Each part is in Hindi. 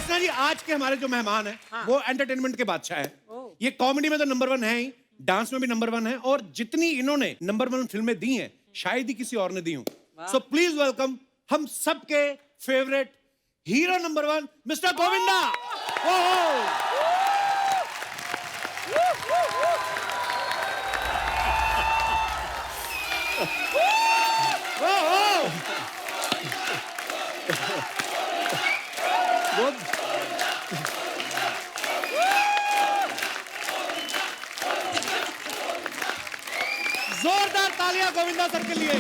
अर्चना जी, आज के हमारे जो मेहमान हैं वो एंटरटेनमेंट के बादशाह हैं। ये कॉमेडी में तो नंबर 1 है ही, डांस में भी नंबर 1 है, और जितनी इन्होंने नंबर 1 फिल्में दी हैं शायद ही किसी और ने दी हूं। सो प्लीज वेलकम हम सबके favourite hero number 1 mister Govinda. जोरदार तालियां गोविंदा सर के लिए।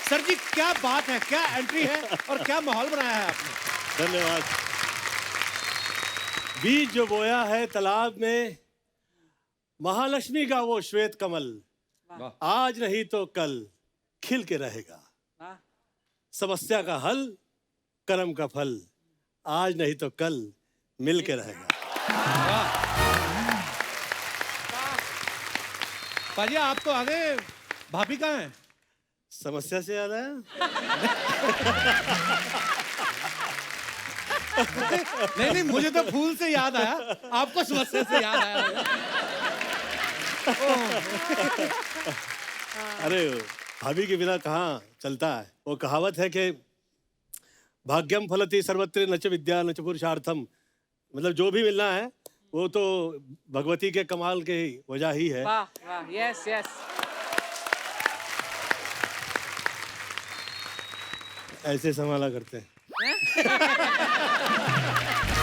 सर जी, क्या बात है, क्या एंट्री है और क्या माहौल बनाया है आपने। धन्यवाद। बीज जो बोया है तालाब में, महालक्ष्मी का वो श्वेत कमल, आज नहीं तो कल खिल के रहेगा। समस्या का हल, कर्म का फल, आज नहीं तो कल मिल के रहेगा। पाजी, आप तो आगे, भाभी कहाँ हैं? समस्या से याद आया। नहीं, मुझे तो फूल से याद आया, आपको समस्या से याद आया। अरे भाभी के बिना कहाँ चलता है। वो कहावत है कि भाग्यम फलति सर्वत्र न च विद्या न च पुरुषार्थम, मतलब जो भी मिलना है वो तो भगवती के कमाल के वजह ही है। वाह वाह, यस यस। ऐसे संभाला करते हैं।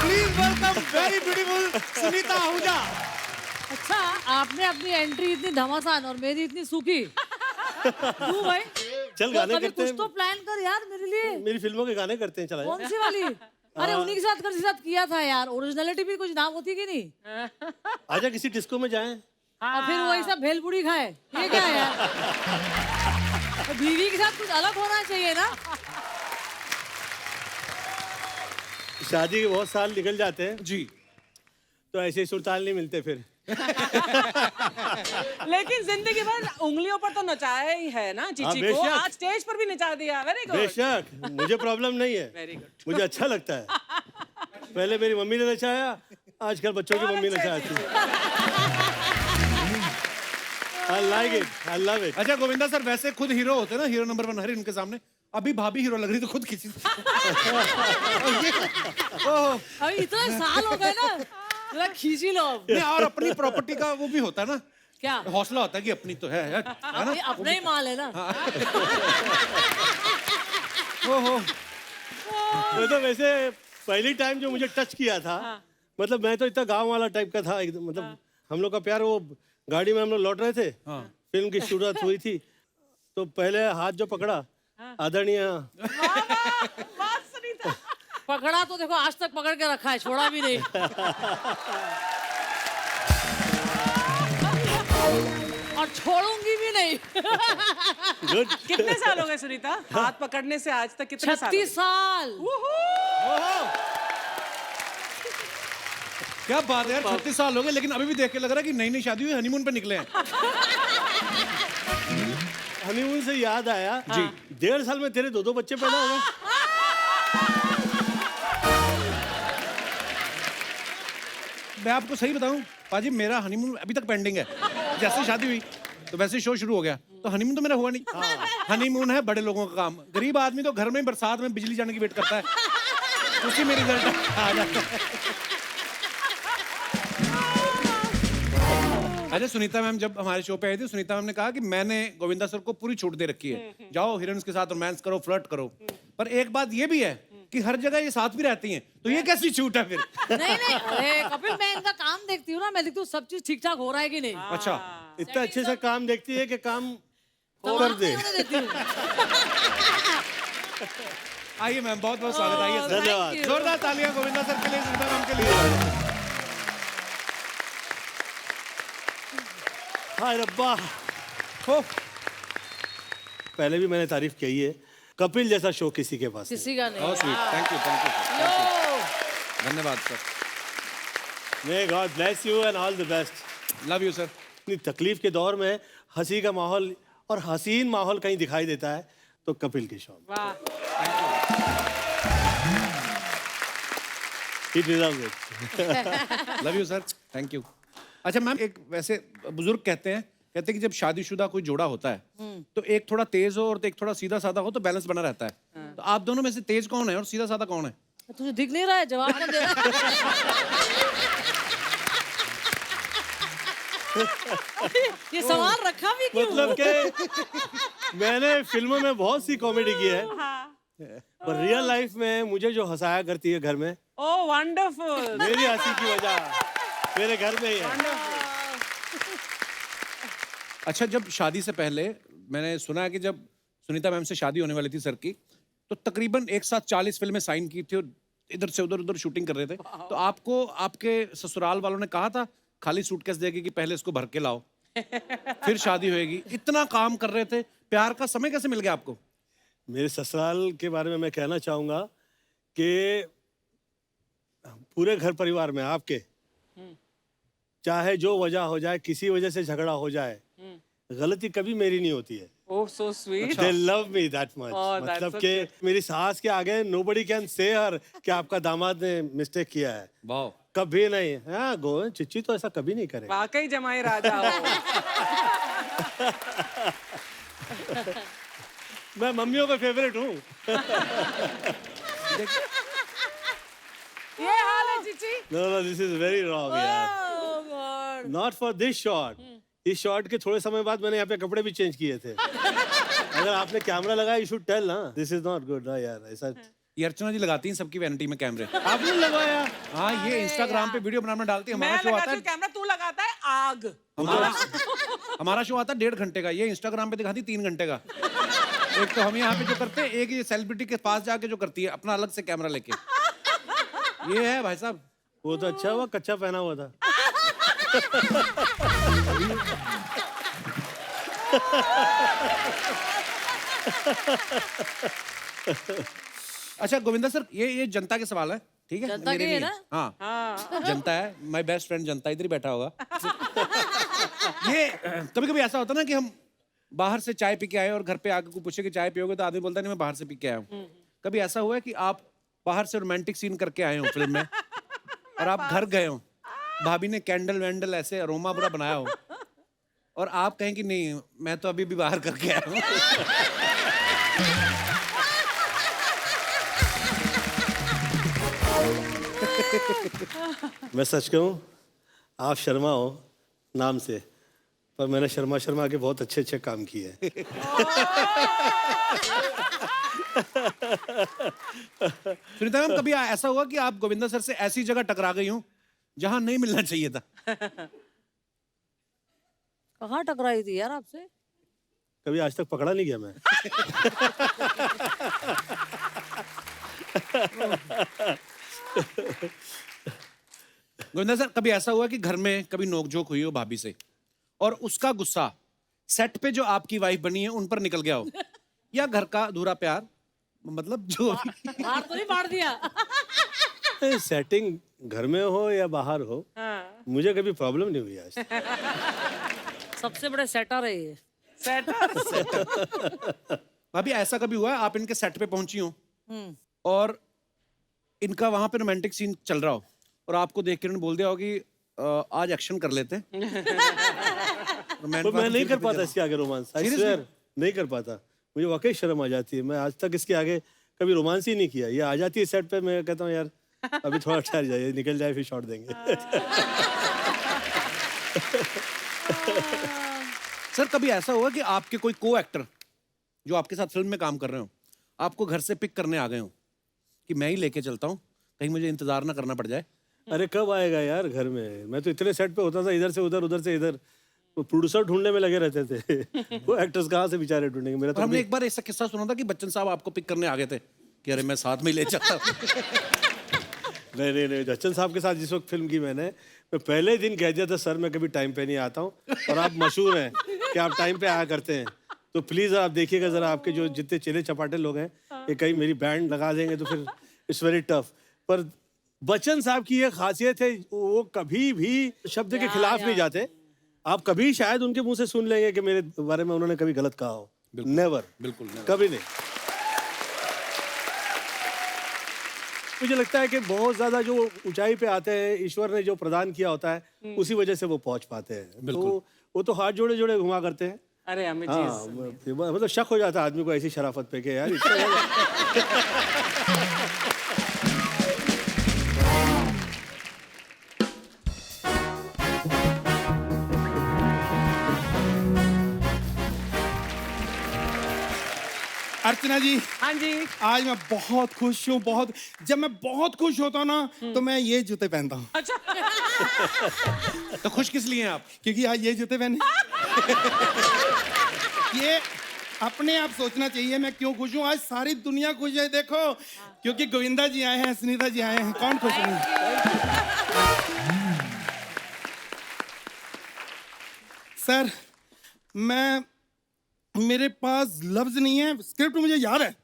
Please welcome very beautiful Sunita Ahuja. अच्छा, आपने अपनी एंट्री इतनी घमासान और मेरी इतनी सूखी क्यों भाई? चल तो गाने कभी करते कुछ हैं। तो प्लान कर यार मेरे लिए। मेरी फिल्मों के गाने करते हैं, चला कौन सी वाली? अरे उन्हीं के साथ किया था यार। ओरिजिनलिटी भी कुछ नाम होती कि नहीं? आजा किसी डिस्को में जाएं। और फिर वही सब भेलपुड़ी खाए, ये क्या है यार? तो बीवी के साथ कुछ अलग होना चाहिए ना। शादी के बहुत साल निकल जाते हैं जी, तो ऐसे सुरताल नहीं मिलते फिर। लेकिन जिंदगी भर उंगलियों पर तो नचाया ही है ना चीची को। बेशक। आज स्टेज पर भी नचा दिया। Very good. बेशक, मुझे प्रॉब्लम नहीं है। Very good. मुझे अच्छा लगता है। पहले मेरी मम्मी ने नचाया, आजकल बच्चों की मम्मी नचाती है। I like it, I love it। अच्छा गोविंदा सर, वैसे खुद हीरो होते ना, हीरो नंबर 1 हर इनके सामने। अभी भाभी हीरो लग रही तो खुद किसी अभी इतने साल हो गए ना, जरा खींची लो अब। नहीं, और अपनी प्रॉपर्टी का वो भी होता है ना, क्या हौसला होता है कि अपनी तो है ना। अपना ही माल है ना। ओहो, मैं तो वैसे पहली टाइम जो मुझे टच किया था, मतलब मैं तो इतना गांव वाला टाइप का था एकदम। मतलब हम लोग का प्यार, वो गाड़ी में हम लोग लौट रहे थे, फिल्म की शुरुआत हुई थी, तो पहले हाथ जो पकड़ा आदरणीय। पकड़ा तो देखो आज तक पकड़ के रखा है, छोड़ा भी नहीं। और छोड़ूंगी भी नहीं। गुड। कितने साल हो गए सुनीता हाथ पकड़ने से आज तक? कितने साल? 36 साल। क्या बात है यार, 36 साल हो गए, लेकिन अभी भी देख के लग रहा है कि नई नई शादी हुई, हनीमून पे निकले हैं। हनीमून से याद आया जी, 1.5 साल में तेरे 2 बच्चे पैदा हो गए। मैं आपको सही बताऊं पाजी, मेरा हनीमून अभी तक पेंडिंग है। जैसे शादी हुई तो वैसे शो शुरू हो गया, तो हनीमून तो मेरा हुआ नहीं। हनीमून है बड़े लोगों का काम। गरीब आदमी तो घर में बरसात में बिजली जाने की वेट करता है, उसी में रिजल्ट आ जाता है। अच्छा, सुनीता मैम जब हमारे शो पे आई थी, सुनीता मैम ने कहा कि मैंने गोविंदा सर को पूरी छूट दे रखी है, जाओ हीरोइंस के साथ रोमांस करो, फ्लर्ट करो। पर एक बात ये भी है कि हर जगह ये साथ भी रहती हैं, तो ये कैसी छूट है फिर? नहीं नहीं, अरे कपिल, मैं इनका काम देखती हूँ ना, मैं देखती हूँ सब चीज ठीक ठाक हो रहा है कि नहीं। अच्छा, इतना अच्छे से काम देखती है कि काम तो कर दे। देती हूँ। आइए मैम, बहुत बहुत स्वागत। आइए सर। धन्यवाद। जोरदार तालियां गोविंदा सर के लिए, सुनीता मैम के लिए। हाय रब्बा। हो, पहले भी मैंने तारीफ की है, कपिल जैसा शो किसी के पास नहीं। किसी का नहीं। बहुत स्वीट, थैंक यू धन्यवाद sir. May God bless you and all the best। Love you sir. इतनी तकलीफ के दौर में हंसी का माहौल और हसीन माहौल कहीं दिखाई देता है तो कपिल के शो में। वाह He deserves it. Love you sir, thank you. अच्छा मैम, एक वैसे बुजुर्ग कहते हैं कि जब शादीशुदा कोई जोड़ा होता है तो एक थोड़ा तेज हो और एक थोड़ा सीधा साधा हो तो बैलेंस बना रहता है। तो आप दोनों में से तेज कौन है और सीधा साधा कौन है? तुझे दिख नहीं रहा है, जवाब कौन दे रहा है? ये सवाल रखा भी क्यों? मतलब कि मैंने फिल्मों में बहुत सी कॉमेडी की है, पर रियल लाइफ में मुझे जो हंसाया करती है घर में, ओह वंडरफुल। मेरी हंसी की वजह मेरे घर में ही है। अच्छा, जब शादी से पहले मैंने सुना है कि जब सुनीता मैम से शादी होने वाली थी सर की, तो तकरीबन एक साथ 40 फिल्में साइन की थी और इधर से उधर शूटिंग कर रहे थे। तो आपको आपके ससुराल वालों ने कहा था खाली सूटकेस देगी कि पहले इसको भर के लाओ फिर शादी होएगी? इतना काम कर रहे थे, प्यार का समय कैसे मिल गया आपको? मेरे ससुराल के बारे में मैं कहना चाहूंगा कि पूरे घर परिवार में आपके चाहे जो वजह हो जाए, किसी वजह से झगड़ा हो जाए, गलती कभी मेरी नहीं होती है। Oh so sweet. They love me that much. Oh, that's मतलब so कि मेरी सास के आगे nobody can say her कि आपका दामाद ने मिस्टेक किया है, वाह, कभी नहीं। हाँ गो चिच्ची तो ऐसा कभी नहीं करेगा। वाकई जमाई राजा हो। मैं मम्मियों का फेवरेट हूँ। ये हाल है Chichi. No, this is very wrong यार। Oh God. Not for this shot. इस शॉट के थोड़े समय बाद मैंने यहाँ पे कपड़े भी चेंज किए थे। अगर आपने कैमरा लगाया, you should tell ना, this is not good ना यार, ऐसा। ये अर्चना जी लगाती हैं सबकी वैनिटी में कैमरे। आपने लगाया? हाँ, ये इंस्टाग्राम पे वीडियो बनाना डालती है। हमारा मैं शो आता लगाती हूँ है, कैमरा, तू लगाता है आग। हमारा शो आता है 1.5 घंटे का, ये इंस्टाग्राम पे दिखाती 3 घंटे का। एक तो हम यहाँ पे जो करते हैं, एक ये सेलिब्रिटी के पास जाके जो करती है अपना अलग से कैमरा लेके। ये है भाई साहब। वो तो अच्छा हुआ कच्चा पहना हुआ था। अच्छा गोविंदा सर, ये जनता के सवाल है, ठीक है? जनता मेरे के है नहीं ना? हाँ, जनता है। माय बेस्ट फ्रेंड जनता इधर ही बैठा होगा। ये कभी कभी ऐसा होता है ना कि हम बाहर से चाय पी के आए और घर पे आके कोई पूछे कि चाय पियोगे, तो आदमी बोलता है नहीं मैं बाहर से पी के आया हूँ। कभी ऐसा हुआ है कि आप बाहर से रोमांटिक सीन करके आए हो फिल्म में और आप घर गए हो, भाभी ने कैंडल वैंडल ऐसे अरोमा पूरा बनाया हो और आप कहें कि नहीं मैं तो अभी भी बाहर करके आया हूँ? मैं सच कहूँ, आप शर्मा हो नाम से, पर मैंने शर्मा के बहुत अच्छे अच्छे काम किए हैं। सुनीता मैम, कभी ऐसा हुआ कि आप गोविंदा सर से ऐसी जगह टकरा गई हूँ जहां नहीं मिलना चाहिए था? कहाँ टकराई थी यार आपसे? कभी आज तक पकड़ा नहीं गया मैं। गोविंदा सर, कभी ऐसा हुआ कि घर में कभी नोकझोंक हुई हो भाभी से और उसका गुस्सा सेट पे जो आपकी वाइफ बनी है उन पर निकल गया हो, या घर का अधूरा प्यार, मतलब जो बाहर तो नहीं मार दिया? सेटिंग घर में हो या बाहर हो, हाँ। मुझे कभी प्रॉब्लम नहीं हुई आज। सबसे बड़े सेटर है ये। सेटर। भाभी ऐसा कभी हुआ है आप इनके सेट पे पहुंची हो और इनका वहां पे रोमांटिक सीन चल रहा हो और आपको देख के उन्होंने बोल दिया हो कि आज एक्शन कर लेते हैं? पर मैं नहीं कर पाता इसके आगे रोमांस, आई स्वेयर नहीं कर पाता, मुझे वाकई शर्म आ जाती है। मैं आज तक इसके आगे कभी रोमांस ही नहीं किया। ये आ जाती है सेट पे, मैं कहता हूँ यार अभी थोड़ा ठहर जाइए, निकल जाए फिर शॉट देंगे। सर, कभी ऐसा हुआ कि आपके कोई को एक्टर जो आपके साथ फिल्म में काम कर रहे हो आपको घर से पिक करने आ गए हो कि मैं ही लेके चलता हूँ, कहीं मुझे इंतजार ना करना पड़ जाए? अरे कब आएगा यार घर में, मैं तो इतने सेट पे होता था, इधर से उधर उधर से इधर, वो प्रोड्यूसर ढूंढने में लगे रहते थे। वो एक्टर्स कहाँ से बेचारे ढूंढेंगे? मेरा तो हमने एक बार ऐसा किस्सा सुना था कि बच्चन साहब आपको पिक करने आ गए थे कि अरे मैं साथ में ही ले चलता नहीं, बच्चन साहब के साथ जिस वक्त फिल्म की मैं पहले दिन कह दिया था सर मैं कभी टाइम पे नहीं आता हूँ, और आप मशहूर हैं कि आप टाइम पे आया करते हैं, तो प्लीज आप देखिएगा जरा, आपके जो जितने चेले चपाटे लोग हैं ये कहीं मेरी बैंड लगा देंगे तो फिर इट्स वेरी टफ। पर बच्चन साहब की ये खासियत है, वो कभी भी शब्द के खिलाफ नहीं जाते, आप कभी शायद उनके मुंह से सुन लेंगे कि मेरे बारे में उन्होंने कभी गलत कहा हो। नेवर, बिल्कुल never। कभी नहीं। मुझे लगता है कि बहुत ज्यादा जो ऊंचाई पे आते हैं, ईश्वर ने जो प्रदान किया होता है उसी वजह से वो पहुंच पाते हैं। तो वो तो हाथ जोड़े जोड़े घुमा करते हैं। अरे अमित हाँ, जी मतलब शक हो जाता है आदमी को ऐसी शराफत पे कि यार इतना अर्चना जी, हाँ जी आज मैं बहुत खुश हूँ। बहुत, जब मैं बहुत खुश होता हूँ ना तो मैं ये जूते पहनता हूँ। अच्छा तो खुश किस लिए हैं आप? क्योंकि आज ये जूते पहने ये अपने आप सोचना चाहिए मैं क्यों खुश हूँ। आज सारी दुनिया खुश है। देखो, क्योंकि गोविंदा जी आए हैं, सुनीता जी आए हैं, कौन खुश नहीं? सर, मेरे पास लफ्ज नहीं है। स्क्रिप्ट मुझे याद है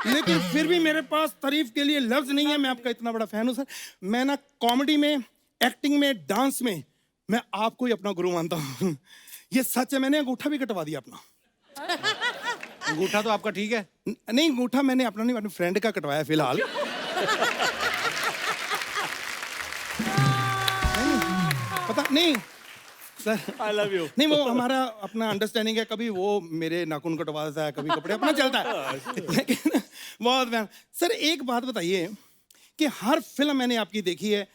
लेकिन फिर भी मेरे पास तारीफ के लिए लफ्ज नहीं है। मैं आपका इतना बड़ा फैन हूं सर। मैं ना कॉमेडी में, एक्टिंग में, डांस में मैं आपको ही अपना गुरु मानता हूँ। ये सच है। मैंने अंगूठा भी कटवा दिया अपना। अंगूठा तो आपका ठीक है। नहीं, अंगूठा मैंने अपना नहीं, अपने फ्रेंड का कटवाया फिलहाल। पता नहीं सर, आई लव यू। नहीं, वो हमारा अपना अंडरस्टैंडिंग है। कभी वो मेरे नाखून कटवा देता है, कभी कपड़े, अपना चलता है। लेकिन बहुत मैम सर, एक बात बताइए कि हर फिल्म मैंने आपकी देखी है,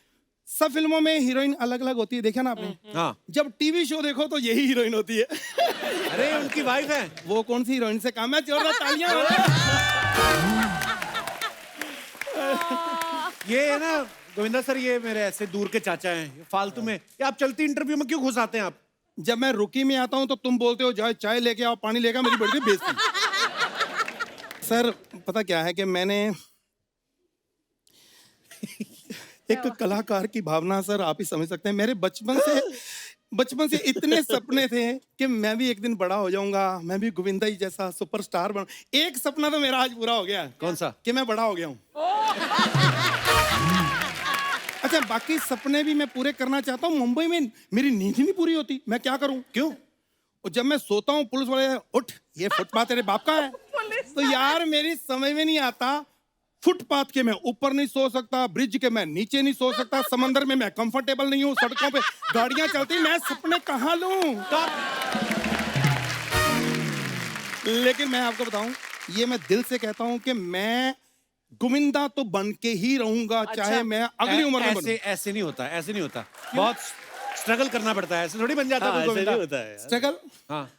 सब फिल्मों में हीरोइन अलग अलग होती है, देखा ना आपने? हाँ। जब टीवी शो देखो तो यही हीरोइन होती है। अरे उनकी वाइफ है। वो कौन सी हीरोइन से काम है? जोरदार तालियां। ये है ना गोविंदा सर, ये मेरे ऐसे दूर के चाचा हैं। फालतू में ये आप चलती इंटरव्यू में क्यों घुस आते हैं आप? जब मैं रुकी में आता हूं तो तुम बोलते हो जाओ चाय लेके आओ, पानी लेके आओ, मेरी बड़ी बेइज्जती। सर, पता क्या है कि मैंने एक कलाकार की भावना, सर आप ही समझ सकते हैं। मेरे बचपन से इतने सपने थे कि मैं भी एक दिन बड़ा हो जाऊंगा, मैं भी गोविंदा जी जैसा सुपरस्टार बनूं। एक सपना तो मेरा आज पूरा हो गया। कौन सा? कि मैं बड़ा हो गया हूं। अच्छा, बाकी सपने भी मैं पूरे करना चाहता हूँ। मुंबई में मेरी नींद ही नहीं पूरी होती, मैं क्या करूं? क्यों? और जब मैं सोता हूँ पुलिस वाले, उठ, ये फुटपाथ तेरे बाप का है। तो यार मेरी समझ में नहीं आता, फुटपाथ के मैं ऊपर नहीं सो सकता, ब्रिज के मैं नीचे नहीं सो सकता, समंदर में मैं कंफर्टेबल नहीं हूँ, सड़कों पे गाड़ियां चलती, मैं सपने कहाँ लूं? लेकिन मैं आपको बताऊं, ये मैं दिल से कहता हूं कि मैं गोविंदा तो बन के ही रहूंगा, चाहे मैं अगली उम्र में बनूं। ऐसे नहीं होता, ऐसे नहीं होता। बहुत स्ट्रगल करना पड़ता है, ऐसे थोड़ी बन जाता है गोविंदा। होता है स्ट्रगल। हाँ,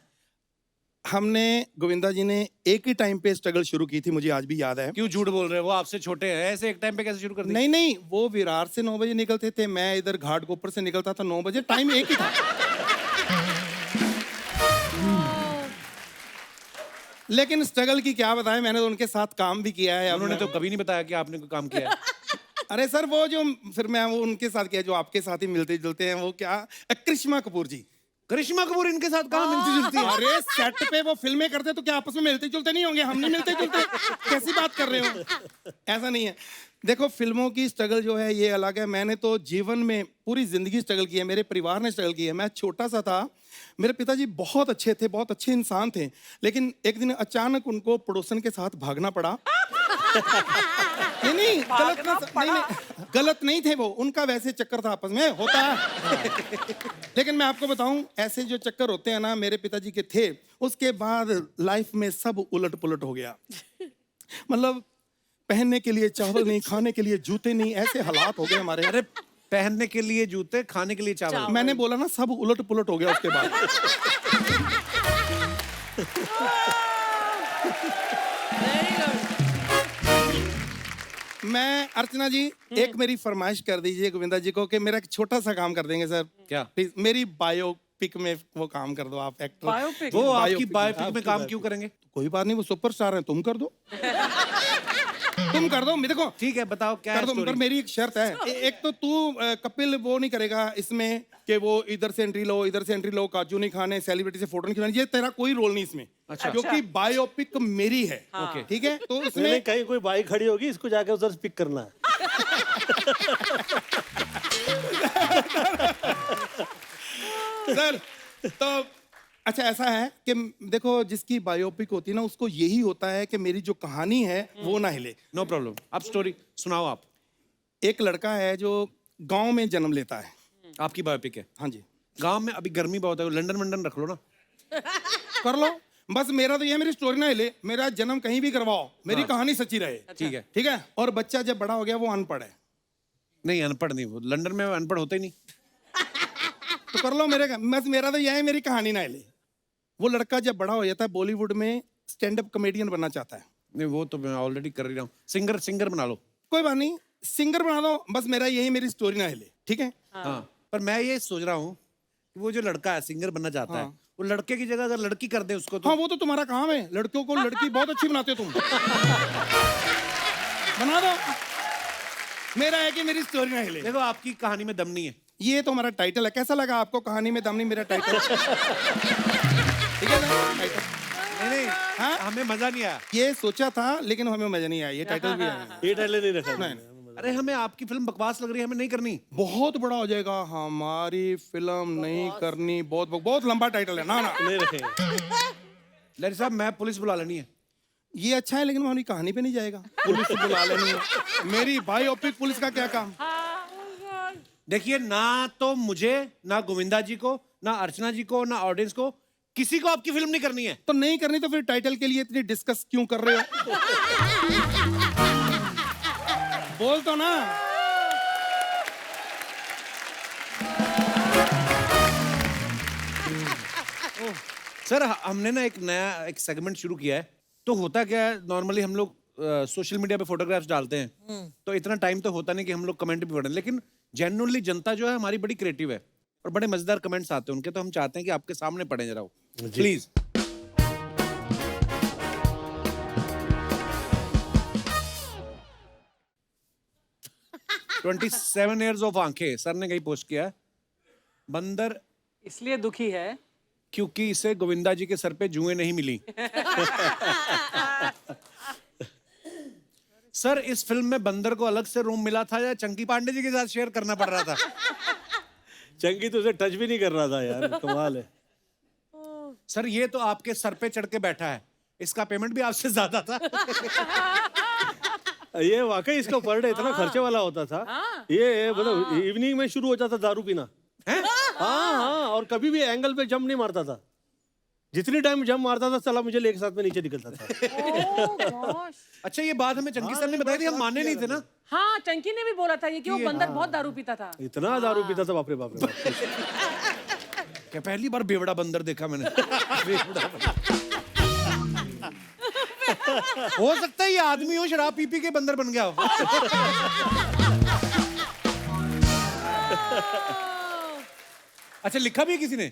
हमने, गोविंदा जी ने एक ही टाइम पे स्ट्रगल शुरू की थी, मुझे आज भी याद है। क्यों झूठ बोल रहे हैं? वो आपसे छोटे हैं, ऐसे एक टाइम पे कैसे शुरू कर दी? नहीं, वो विरार से 9 बजे निकलते थे, मैं इधर घाट गोपर से निकलता था 9 बजे, टाइम एक ही था। लेकिन स्ट्रगल की क्या बताएं, मैंने तो उनके साथ काम भी किया है। उन्होंने तो कभी नहीं बताया कि आपने कोई काम किया है। अरे सर, वो जो फिर मैं वो उनके साथ किया जो आपके साथ ही मिलते जुलते हैं, वो क्या, करिश्मा कपूर जी। करिश्मा कपूर इनके साथ कहाँ मिलती जुलती है? अरे सेट पे वो फिल्में करते तो क्या आपस में मिलते जुलते नहीं होंगे? हम नहीं मिलते जुलते, कैसी बात कर रहे हो? ऐसा नहीं है। देखो, फिल्मों की स्ट्रगल जो है ये अलग है। मैंने तो जीवन में पूरी जिंदगी स्ट्रगल की है, मेरे परिवार ने स्ट्रगल की है। मैं छोटा सा था, मेरे पिताजी बहुत अच्छे थे, बहुत अच्छे इंसान थे, लेकिन एक दिन अचानक उनको पड़ोसन के साथ भागना पड़ा। नहीं, गलत नहीं थे वो, उनका वैसे चक्कर था, आपस में होता है। लेकिन मैं आपको बताऊं, ऐसे जो चक्कर होते हैं ना, मेरे पिताजी के थे। उसके बाद लाइफ में सब उलट पुलट हो गया। मतलब पहनने के लिए चावल नहीं, खाने के लिए जूते नहीं, ऐसे हालात हो गए हमारे। अरे पहनने के लिए जूते, खाने के लिए चावल। मैंने बोला ना, सब उलट पुलट हो गया उसके बाद। मैं, अर्चना जी, एक मेरी फरमाइश कर दीजिए गोविंदा जी को कि मेरा एक छोटा सा काम कर देंगे सर। क्या? प्लीज मेरी बायोपिक में वो काम कर दो आप, एक्टर। बायोपिक? वो आपकी बायोपिक में काम क्यों करेंगे? कोई बात नहीं, वो सुपरस्टार है, तुम कर दो। तुम कर दो, देखो ठीक है, बताओ क्या कर दो, पर मेरी एक शर्त है। एक तो तू कपिल वो नहीं करेगा इसमें कि वो इधर से एंट्री लो, इधर से एंट्री लो, काजू नहीं खाने, सेलिब्रिटी से फोटो नहीं खिलानी, ये तेरा कोई रोल नहीं इसमें। अच्छा। क्योंकि बायोपिक मेरी है। ओके। ठीक है, तो नहीं, इसमें कहीं कोई बाइक खड़ी होगी, इसको जाके उधर पिक करना है। सर तो अच्छा ऐसा है कि देखो जिसकी बायोपिक होती है ना उसको यही होता है कि मेरी जो कहानी है वो ना हिले। नो प्रॉब्लम, आप स्टोरी सुनाओ आप। एक लड़का है जो गांव में जन्म लेता है। आपकी बायोपिक है? हाँ जी। गांव में अभी गर्मी बहुत है, लंदन वंदन रख लो ना। कर लो, बस मेरा तो ये है मेरी स्टोरी ना हिले, मेरा जन्म कहीं भी करवाओ, मेरी कहानी सच्ची रहे। ठीक है। ठीक है। और बच्चा जब बड़ा हो गया वो अनपढ़ है। नहीं अनपढ़ नहीं, वो लंदन में अनपढ़ होते ही नहीं। तो कर लो मेरे, बस मेरा तो यह है मेरी कहानी ना हिले। वो लड़का जब बड़ा हो जाता है बॉलीवुड में स्टैंड अप कॉमेडियन बनना चाहता है। नहीं वो तो मैं ऑलरेडी कर ही रहा हूँ, सिंगर बना लो। कोई बात नहीं, सिंगर बना दो, बस मेरा यही मेरी स्टोरी ना हिले। ठीक है। हाँ पर मैं ये सोच रहा हूँ कि वो जो लड़का है सिंगर बनना चाहता है, वो लड़के की जगह अगर लड़की कर दे उसको तो। हाँ वो तो तुम्हारा काम है, लड़कियों को लड़की बहुत अच्छी बनाते हो तुम। बना दो, मेरा है कि मेरी स्टोरी ना हिले। देखो आपकी कहानी में दम नहीं है। ये तो हमारा टाइटल है, कैसा लगा आपको? कहानी में दम नहीं मेरा टाइटल। ठीक है ना टाइटल? नहीं हाँ? हमें मजा नहीं आया। ये सोचा था लेकिन हमें मजा नहीं आया, ये टाइटल भी है। ये टाइटल नहीं रखा। नहीं, अरे हमें आपकी फिल्म बकवास लग रही है, हमें नहीं करनी। बहुत बड़ा हो जाएगा, हमारी फिल्म नहीं करनी, बहुत बहुत लंबा टाइटल है ना। ना नहीं रखेंगे। लहरी साहब मैं पुलिस बुला लेनी है। ये अच्छा है लेकिन हमारी कहानी पे नहीं जाएगा। पुलिस बुला लेनी है, मेरी बायोपिक पुलिस का क्या काम? देखिए ना तो मुझे, ना गोविंदा जी को, ना अर्चना जी को, ना ऑडियंस को, किसी को आपकी फिल्म नहीं करनी है। तो नहीं करनी तो फिर टाइटल के लिए इतनी डिस्कस क्यों कर रहे हो? बोल तो ना। सर हमने ना एक सेगमेंट शुरू किया है। तो होता क्या है, नॉर्मली हम लोग सोशल मीडिया पे फोटोग्राफ्स डालते हैं, तो इतना टाइम तो होता नहीं कि हम लोग कमेंट भी पढ़ें, लेकिन जेन्युइनली जनता जो है हमारी बड़ी क्रिएटिव है और बड़े मजेदार कमेंट्स आते हैं उनके, तो हम चाहते हैं कि आपके सामने पढ़ें जरा वो, प्लीज। 27 ईयर्स ऑफ आंखें, सर ने कहीं पोस्ट किया है। बंदर इसलिए दुखी है क्योंकि इसे गोविंदा जी के सर पे जुएं नहीं मिली। सर इस फिल्म में बंदर को अलग से रूम मिला था या चंकी पांडे जी के साथ शेयर करना पड़ रहा था? चंकी तो उसे टच भी नहीं कर रहा था यार, कमाल है। सर ये तो आपके सर पे चढ़ के बैठा है, इसका पेमेंट भी आपसे ज्यादा था। ये वाकई इसका पर डे इतना खर्चे वाला होता था। ये मतलब इवनिंग में शुरू हो जाता दारू पीना। हाँ, और कभी भी एंगल पे जंप नहीं मारता था। जितनी टाइम जंप मारता था साला मुझे लेके साथ में नीचे निकलता था। अच्छा ये बात हमें चंकी सर ने बताई थी, हम माने नहीं थे ना। हाँ चंकी ने भी बोला था ये कि वो बंदर बहुत दारू पीता था। इतना दारू पीता था, बाप रे बाप रे बाप। क्या पहली बार बेवड़ा बंदर देखा मैंने। बेवड़ा बंदर। हो सकता है ये आदमी हो शराब पी पी के बंदर बन गया हो। अच्छा लिखा भी है किसी ने,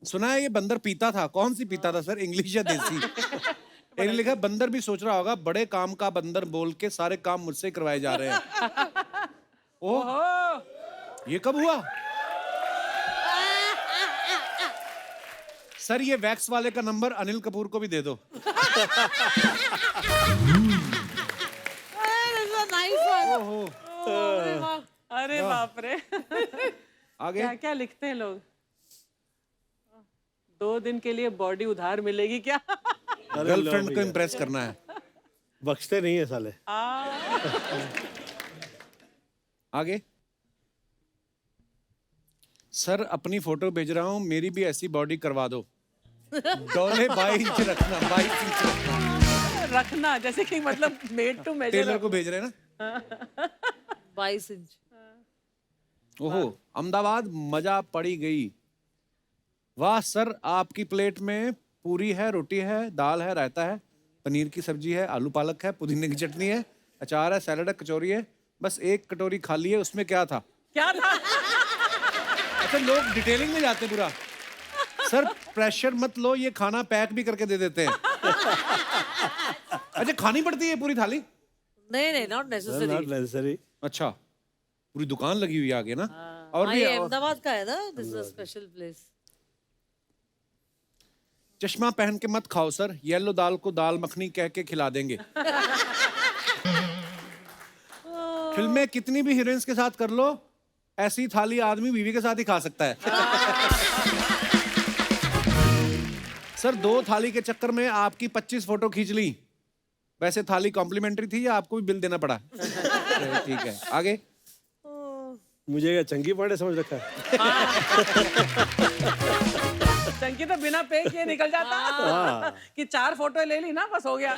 सुना है ये बंदर पीता था, कौन सी पीता था सर, इंग्लिश या देसी? इन्हें लिखा बंदर भी सोच रहा होगा बड़े काम का बंदर बोल के सारे काम मुझसे करवाए जा रहे हैं। ओह ये कब हुआ? सर ये वैक्स वाले का नंबर अनिल कपूर को भी दे दो। अरे बाप रे। आगे क्या क्या लिखते हैं लोग। 2 दिन के लिए बॉडी उधार मिलेगी क्या? गर्लफ्रेंड को इम्प्रेस करना है। बख्शते नहीं है साले। आगे सर अपनी फोटो भेज रहा हूँ, मेरी भी ऐसी बॉडी करवा दो। डोले 22 इंच रखना, 22 इंच रखना। रखना जैसे कि मतलब मेड टू मेजर। टेलर को भेज रहे हैं ना। 22 इंच। ओहो अहमदाबाद मजा पड़ी गई। वाह सर आपकी प्लेट में पूरी है, रोटी है, दाल है, रायता है, पनीर की सब्जी है, आलू पालक है, पुदीने की चटनी है, अचार है, सैलड है, कचौरी है, बस एक कटोरी खाली है, उसमें क्या था? क्या था? अच्छा लोग डिटेलिंग में जाते पूरा। सर प्रेशर मत लो, ये खाना पैक भी करके दे देते हैं। अच्छा खानी पड़ती है पूरी थाली? नहीं नहीं नॉट नॉट नेसेसरी। नेसेसरी। अच्छा पूरी दुकान लगी हुई है आगे ना। और हाँ भी ये अहमदाबाद का है ना, this is a special place. चश्मा पहन के मत खाओ सर, येलो दाल को दाल मखनी कह के खिला देंगे। फिल्में कितनी भी हीरोइंस के साथ कर लो, ऐसी थाली आदमी बीवी के साथ ही खा सकता है। सर 2 थाली के चक्कर में आपकी 25 फोटो खींच ली। वैसे थाली कॉम्प्लीमेंट्री थी या आपको भी बिल देना पड़ा? ठीक है, आगे। मुझे क्या चंगी पांडे समझ रखा है? चंकी तो बिना पे किए निकल जाता कि 4 फोटो ले ली ना, बस हो गया।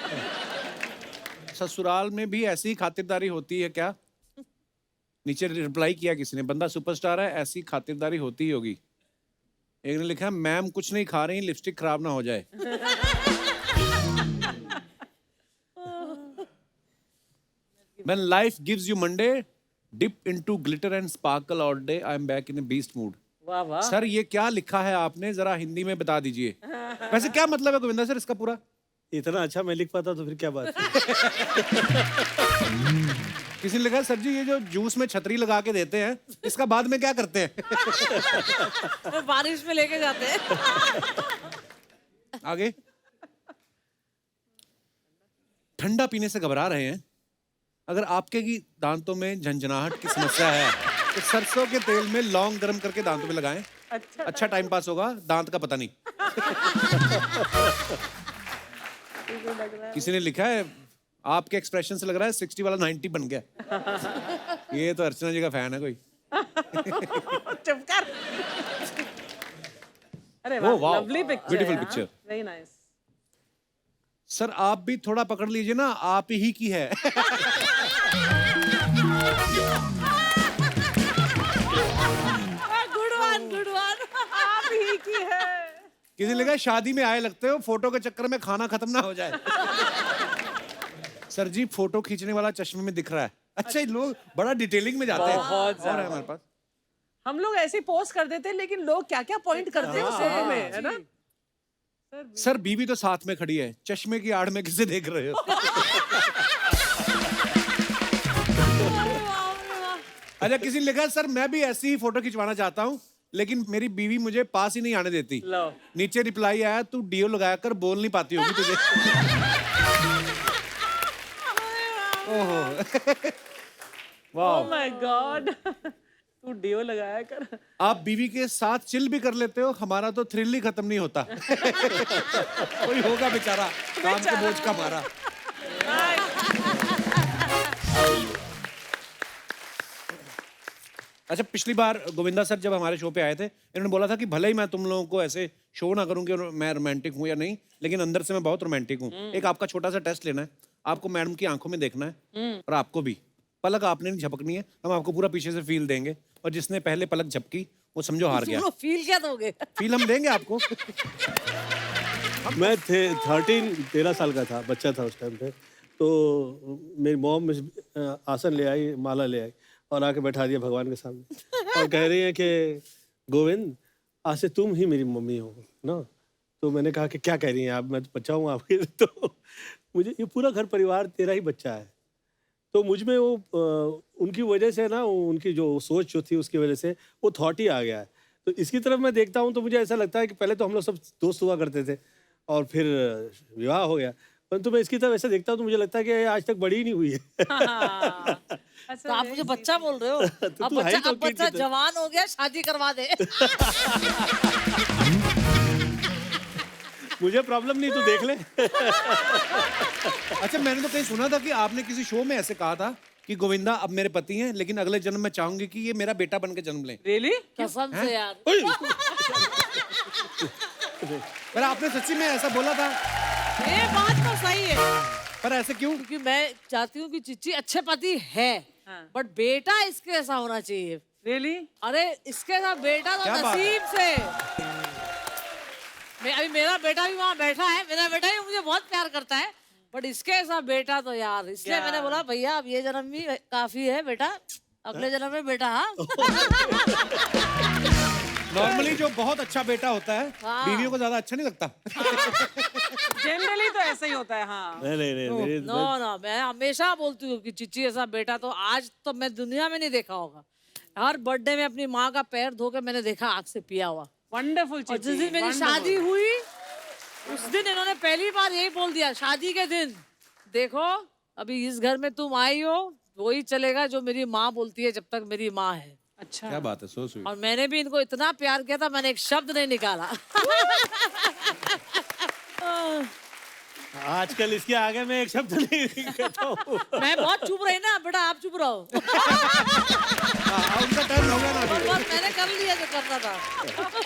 ससुराल में भी ऐसी खातिरदारी होती है क्या? नीचे रिप्लाई किया किसी ने, बंदा सुपरस्टार है, ऐसी खातिरदारी होती ही होगी। एक ने लिखा, मैम कुछ नहीं खा रही, लिपस्टिक खराब ना हो जाए। When life gives you Monday, dip into glitter and sparkle all day. I am back in a beast mood. वाह वाह। सर ये क्या लिखा है आपने, जरा हिंदी में बता दीजिए। वैसे क्या मतलब है गोविंदा सर इसका पूरा? इतना अच्छा मैं लिख पाता तो फिर क्या बात थी? किसी ने लिखा, सर जी ये जो जूस में छतरी लगा के देते हैं, इसका बाद में क्या करते हैं? वो बारिश में लेके जाते हैं। आगे। ठंडा पीने से घबरा रहे हैं? अगर आपके की दांतों में झंझनाहट की समस्या है तो सरसों के तेल में लौंग गर्म करके दांतों में लगाएं। अच्छा टाइम पास होगा, दांत का पता नहीं। किसी ने लिखा है, आपके एक्सप्रेशन से लग रहा है 60 वाला 90 बन गया। ये तो अर्चना जी का फैन है कोई। चुप कर। अरे Oh, wow. Lovely picture. Beautiful picture. Very nice. Sir आप भी थोड़ा पकड़ लीजिए ना, आप ही की है। Good one, good one. आप ही की है। किसी ने लिखा, शादी में आए लगते हो, फोटो के चक्कर में खाना खत्म ना हो जाए। सर जी फोटो खींचने वाला चश्मे में दिख रहा है। अच्छा ये लोग बड़ा डिटेलिंग में जाते हैं। बहुत और है हमारे पास। हम लोग ऐसे पोस्ट कर देते हैं, लेकिन लोग क्या क्या पॉइंट करते हैं उस फोटो में, है ना? सर बीवी तो साथ में खड़ी है, चश्मे की आड़ में किसे देख रहे हो? अच्छा किसी ने लिखा, सर मैं भी ऐसी ही फोटो खिंचवाना चाहता हूँ, लेकिन मेरी बीवी मुझे पास ही नहीं आने देती। लो। नीचे रिप्लाई आया, तू डीओ लगाया कर, बोल नहीं पाती होगी तुझे। ओहो। Oh my God. तू डीओ लगाया कर। आप बीवी के साथ चिल भी कर लेते हो, हमारा तो थ्रिल ही खत्म नहीं होता। कोई होगा बेचारा काम के बोझ का मारा। अच्छा पिछली बार गोविंदा सर जब हमारे शो पे आए थे, इन्होंने बोला था कि भले ही मैं तुम लोगों को ऐसे शो ना करूं कि मैं रोमांटिक हूं या नहीं, लेकिन अंदर से मैं बहुत रोमांटिक हूं। एक आपका छोटा सा टेस्ट लेना है, आपको मैडम की आंखों में देखना है और आपको भी पलक आपने नहीं झपकनी है, हम आपको पूरा पीछे से फील देंगे और जिसने पहले पलक झपकी वो समझो हार गया। फील क्या दोगे? फील हम देंगे आपको। मैं 13 साल का था, बच्चा था उस टाइम पे। तो मेरी मॉम आसन ले आई, माला ले आई और आके बैठा दिया भगवान के सामने और कह रही है कि गोविंद आज से तुम ही मेरी मम्मी हो ना। तो मैंने कहा कि क्या कह रही हैं आप, मैं तो बच्चा हूँ आपके। तो मुझे ये पूरा घर परिवार तेरा ही बच्चा है। तो मुझ में वो उनकी वजह से ना, उनकी जो सोच जो थी उसकी वजह से वो थॉट ही आ गया है। तो इसकी तरफ मैं देखता हूँ तो मुझे ऐसा लगता है कि पहले तो हम लोग सब दोस्त हुआ करते थे और फिर विवाह हो गया, परंतु मैं इसकी तरफ ऐसा देखता हूँ तो मुझे लगता है कि आज तक बड़ी ही नहीं हुई है। तो आप मुझे बच्चा बोल रहे हो? अब तू है ही तो अब बच्चा kid की जवान हो गया, शादी करवा दे। मुझे प्रॉब्लम नहीं, तू देख ले। अच्छा मैंने तो कहीं सुना था कि आपने किसी शो में ऐसे कहा था कि गोविंदा अब मेरे पति हैं, लेकिन अगले जन्म में चाहूंगी कि ये मेरा बेटा बन के जन्म लें। रियली? कसम से यार। पर आपने सच्ची में ऐसा बोला था? ये बात तो सही है, पर ऐसे क्यों? क्योंकि मैं चाहती हूँ कि चिच्ची अच्छे पति है, बट बेटा इसके ऐसा होना चाहिए। रियली? अरे इसके साथ बेटा तो क्या बात है? नसीब से। अभी मेरा बेटा भी वहाँ बैठा है, मेरा बेटा भी मुझे बहुत प्यार करता है, बट इसके साथ बेटा तो यार, इसलिए मैंने बोला भैया अब ये जन्म भी काफी है बेटा, अगले जन्म में बेटा। हाँ। नॉर्मली जो बहुत अच्छा बेटा होता है बीवियों को ज्यादा अच्छा नहीं लगता। जनरली तो ऐसा ही होता है। हाँ। नहीं नो नो, मैं हमेशा बोलती हूँ कि चिच्ची ऐसा बेटा तो आज तो मैं दुनिया में नहीं देखा होगा। हर बर्थडे में अपनी माँ का पैर धो के मैंने देखा आग से पिया हुआ। वंडरफुल। और जिस दिन मेरी शादी हुई उस दिन इन्होंने पहली बार यही बोल दिया, शादी के दिन, देखो अभी इस घर में तुम आई हो, वही चलेगा जो मेरी माँ बोलती है जब तक मेरी माँ है। अच्छा। क्या बात है, सो स्वीट। और मैंने भी इनको इतना प्यार किया था, मैंने एक शब्द नहीं निकाला। आजकल इसके आगे मैं एक शब्द नहीं कहता हूँ। मैं बहुत चुप रही ना बेटा, आप चुप रहो। उनका टर्न हो गया ना अभी। बस मैंने कर लिया जो करना था।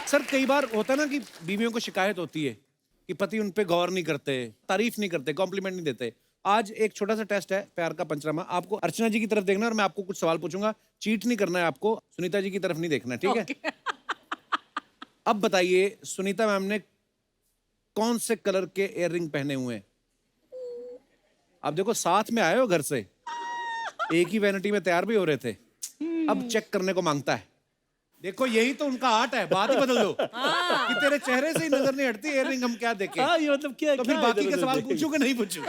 सर कई बार होता है ना कि बीवियों को शिकायत होती है कि पति उन पे गौर नहीं करते, तारीफ नहीं करते, कॉम्प्लीमेंट नहीं देते। आज एक छोटा सा टेस्ट है प्यार का पंचनामा। आपको अर्चना जी की तरफ देखना है और मैं आपको कुछ सवाल पूछूंगा। चीट नहीं करना है आपको, सुनीता जी की तरफ नहीं देखना है, ठीक है? अब बताइए सुनीता मैम ने कौन से कलर के इयररिंग पहने हुए हैं? आप देखो साथ में आए हो घर से, एक ही वैनिटी में तैयार भी हो रहे थे, अब चेक करने को मांगता है। देखो यही तो उनका आर्ट है, बात ही बदल दो कि तेरे चेहरे से ही नजर नहीं हटती इयररिंग, हम क्या देखें? हाँ, ये मतलब क्या तो फिर क्या बाकी इधर के उधर सवाल देखेंगे? पूछूं कि नहीं पूछूं?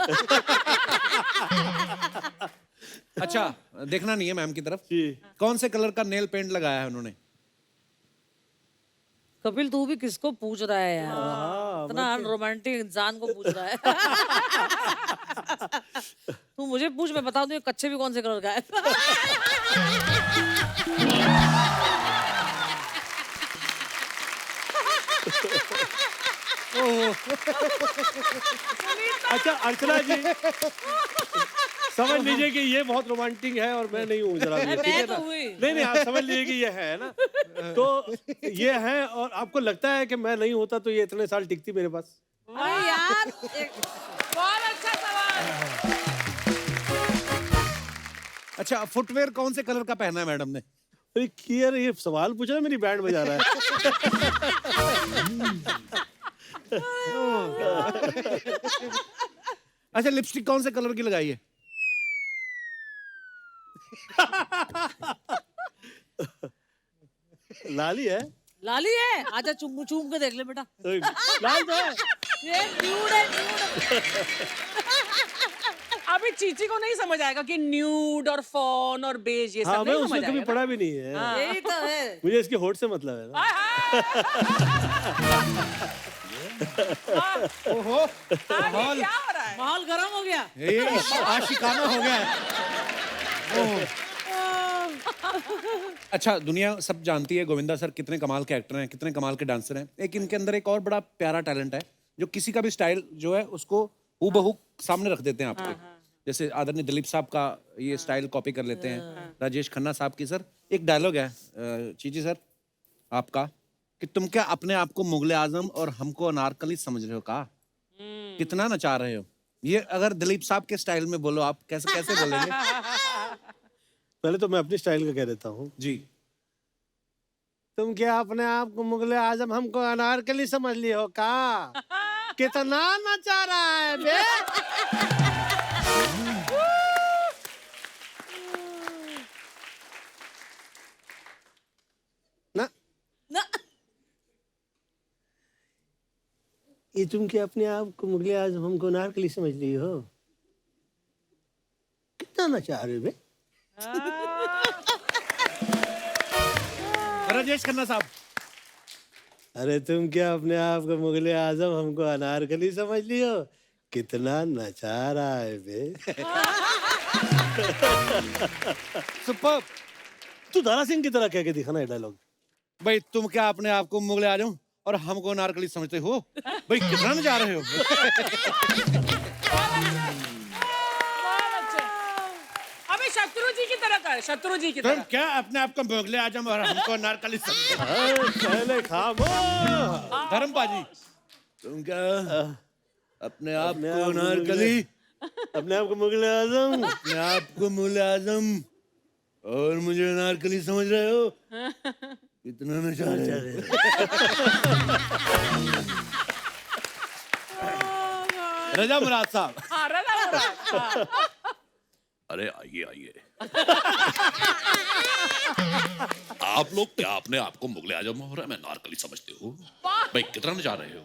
अच्छा देखना नहीं है मैम की तरफ। जी। कौन से कलर का नेल पेंट लगाया है उन्होंने? कपिल तू भी किसको पूछ रहा है यार? इतना अनरोमांटिक इंसान को पूछ रहा है। तू मुझे पूछ, मैं बता दूं ये कच्चे भी कौन से कलर का है। अच्छा अर्चना जी, समझ लीजिए कि ये बहुत रोमांटिक है और मैं नहीं हूँ जरा भी, ठीक है मैं ना? तो हुई। नहीं आप समझ लीजिए कि ये है ना, तो ये है और आपको लगता है कि मैं नहीं होता तो ये इतने साल टिकती मेरे पास। अरे यार बहुत अच्छा सवाल। अच्छा फुटवेयर कौन से कलर का पहना है मैडम ने? अरे यार ये सवाल पूछा ना, मेरी बैंड बजा रहा है। अच्छा लिपस्टिक कौन से कलर की लगाई है? लाली है। लाली है, आजा चूम चूम के देख ले बेटा। लाल तो है। ये न्यूड है, न्यूड। अभी चीची को नहीं समझ आएगा कि न्यूड और फॉन और बेज ये सब हाँ, मैं नहीं उसमें समझ कभी आएगा पढ़ा भी नहीं है। यही तो है। मुझे इसके होठ से मतलब है ना। ओहो ये क्या हो रहा है? माहौल गर्म हो गया। ये आशिकाना हो गया है। ओह। अच्छा दुनिया सब जानती है गोविंदा सर कितने कमाल के एक्टर हैं, कितने कमाल के डांसर हैं। एक इनके अंदर एक और बड़ा प्यारा टैलेंट है जो किसी का भी स्टाइल जो है उसको हूबहू सामने रख देते हैं आपके। जैसे आदरणीय दिलीप साहब का ये स्टाइल कॉपी कर लेते हैं। राजेश खन्ना साहब की सर एक डायलॉग है चीची सर आपका कि तुम क्या अपने आप को मुगले आजम और हमको अनारकली समझ रहे हो का? कितना नचा रहे हो? ये अगर दिलीप साहब के स्टाइल में बोलो आप कैसे कैसे बोलेंगे? पहले तो मैं अपनी स्टाइल का कह देता हूँ। जी तुम क्या अपने आप को मुगले आजम हमको अनारकली समझ लिए हो का? कितना नचा रहा है बे? ना ना ये तुम क्या अपने आप को मुगले आजम हमको अनारकली समझ लिए हो? कितना नचा रहे हो बे? राजेश खन्ना साहब अरे तुम क्या अपने आप को मुगले आजम हमको अनारकली समझ लियो? कितना नचा रहा है बे? सुपर। तू दारा सिंह की तरह कह के दिखाना ये डायलॉग। भाई तुम क्या अपने आप को मुगले आजम और हमको नारकली समझते हो? भाई कितना नचा रहे हो? अभी शत्रु जी की तरह कर, शत्रु जी की तुम तरह। क्या अपने आप को मुगले आजम और हमको नारकली समझते हो? पहले खामोश। धर्मपाजी तुम क्या अपने आप अपने को आप को नारकली, अपने आप को मुगले आजम अपने आप को मुगले आजम और मुझे नारकली समझ रहे हो? कितना नचा रहे हो? रजा मुराद साहब हाँ, रजा हो रहा है। हाँ। अरे आइए आइए। आप लोग क्या अपने आप को मुगले आजम हो रहा है मैं नारकली समझते हो? भाई कितना नचा रहे हो?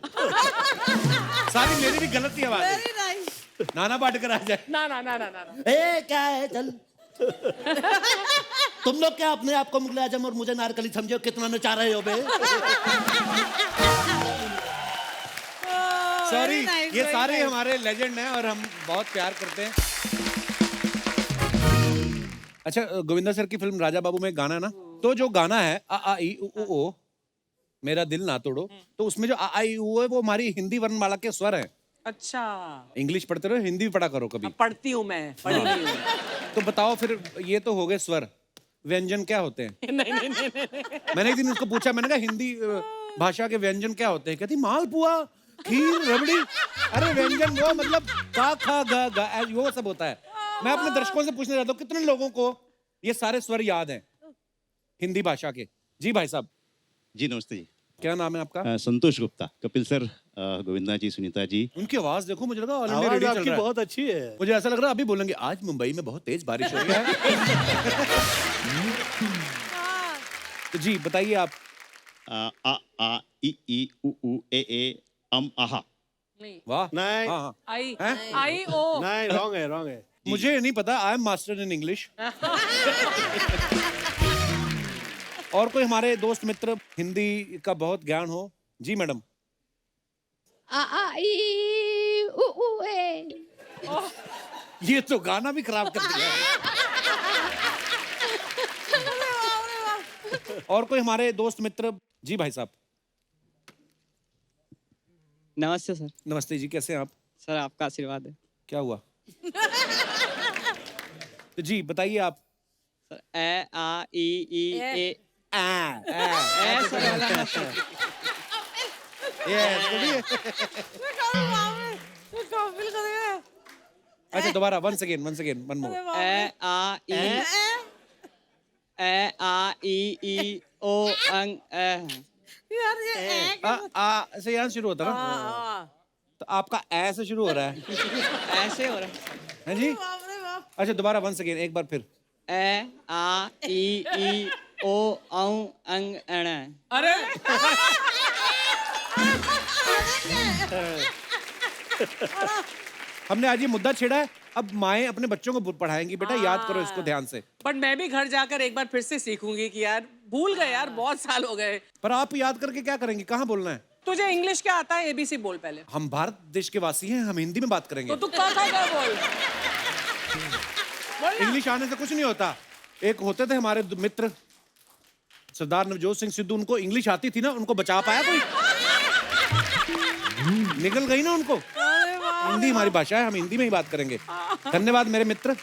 सारी मेरी भी गलत ही आवाज है। Very nice. नाना पाटेकर आ जाए। ना ना ना ना ना ना। ए क्या है चल। तुम लोग क्या अपने आप को मुगले आजम और मुझे नारकली समझो? कितना नचा रहे हो बे? सॉरी nice, ये very सारे nice. हमारे लेजेंड हैं और हम बहुत प्यार करते हैं। अच्छा गोविंदा सर की फिल्म राजा बाबू में गाना है ना, तो जो गाना है आ आ ई उ ऊ ओ मेरा दिल ना तोड़ो, तो उसमें जो आ आ ई उ है वो हमारी हिंदी वर्णमाला के स्वर हैं। अच्छा, इंग्लिश पढ़ते रहो, हिंदी भी पढ़ा करो कभी। पढ़ती हूँ मैं, पढ़ी नहीं हूँ। तो बताओ फिर, ये तो हो गए स्वर, व्यंजन क्या होते हैं? नहीं। मैंने एक दिन उसको पूछा, मैंने कहा हिंदी भाषा के व्यंजन क्या होते हैं? कहती मालपुआ, खीर, रबड़ी। अरे व्यंजन वो मतलब का, खा, गा, गा, वो सब होता है। मैं अपने दर्शकों से पूछना चाहता हूँ, कितने लोगों को ये सारे स्वर याद हैं हिंदी भाषा के? जी भाई साहब। जी नमस्ते जी। क्या नाम है आपका? संतोष गुप्ता। कपिल सर, गोविंदा जी, सुनीता जी। उनकी आवाज देखो, मुझे लगा ऑल इंडिया आवाज रेडियो चल आपकी रहा है। बहुत अच्छी है। मुझे ऐसा लग रहा है अभी बोलेंगे आज मुंबई में बहुत तेज बारिश हो रही है। तो जी बताइए आप। आ आ ई उ उ ए आहा। नहीं, वाह। नहीं। हाँ, हाँ। आई हैं? आई ओ। नहीं, रॉन्ग है, रॉन्ग है। मुझे नहीं पता, I am master in English. और कोई हमारे दोस्त मित्र हिंदी का बहुत ज्ञान हो? जी मैडम। आ आ ई उ ए। ये तो गाना भी खराब कर दिया है। और कोई हमारे दोस्त मित्र? जी भाई साहब। नमस्ते सर। नमस्ते जी, कैसे हैं आप? सर आपका आशीर्वाद है। क्या हुआ? तो जी बताइए आप। सर ए आ ई ए ऐसा अच्छा दोबारा, वंस अगेन वन मोर। ए आ ई ओ अंग ए। यार ये आ से यहाँ शुरू होता है ना, तो आपका ऐ से शुरू हो रहा है। ऐसे हो रहा हैं जी? अच्छा दोबारा, वंस अगेन, एक बार फिर। है। ए आ ई ओ अंग अण। अरे हमने आज ये मुद्दा छेड़ा है, अब माएं अपने बच्चों को पढ़ाएंगी, बेटा याद करो इसको ध्यान से। बट मैं भी घर जाकर एक बार फिर से सीखूंगी कि यार भूल गए यार, बहुत साल हो गए। पर आप याद करके क्या करेंगी? कहाँ बोलना है? तुझे इंग्लिश क्या आता है? एबीसी बोल पहले। हम भारत देश के वासी हैं, हम हिंदी में बात करेंगे। तो तू क्या बोल। इंग्लिश आने से कुछ नहीं होता। एक होते थे हमारे मित्र सरदार नवजोत सिंह सिद्धू, उनको इंग्लिश आती थी ना, उनको बचा पाया कोई? निकल गई ना उनको। हिंदी हमारी भाषा है, हम हिंदी में ही बात करेंगे। धन्यवाद मेरे मित्र।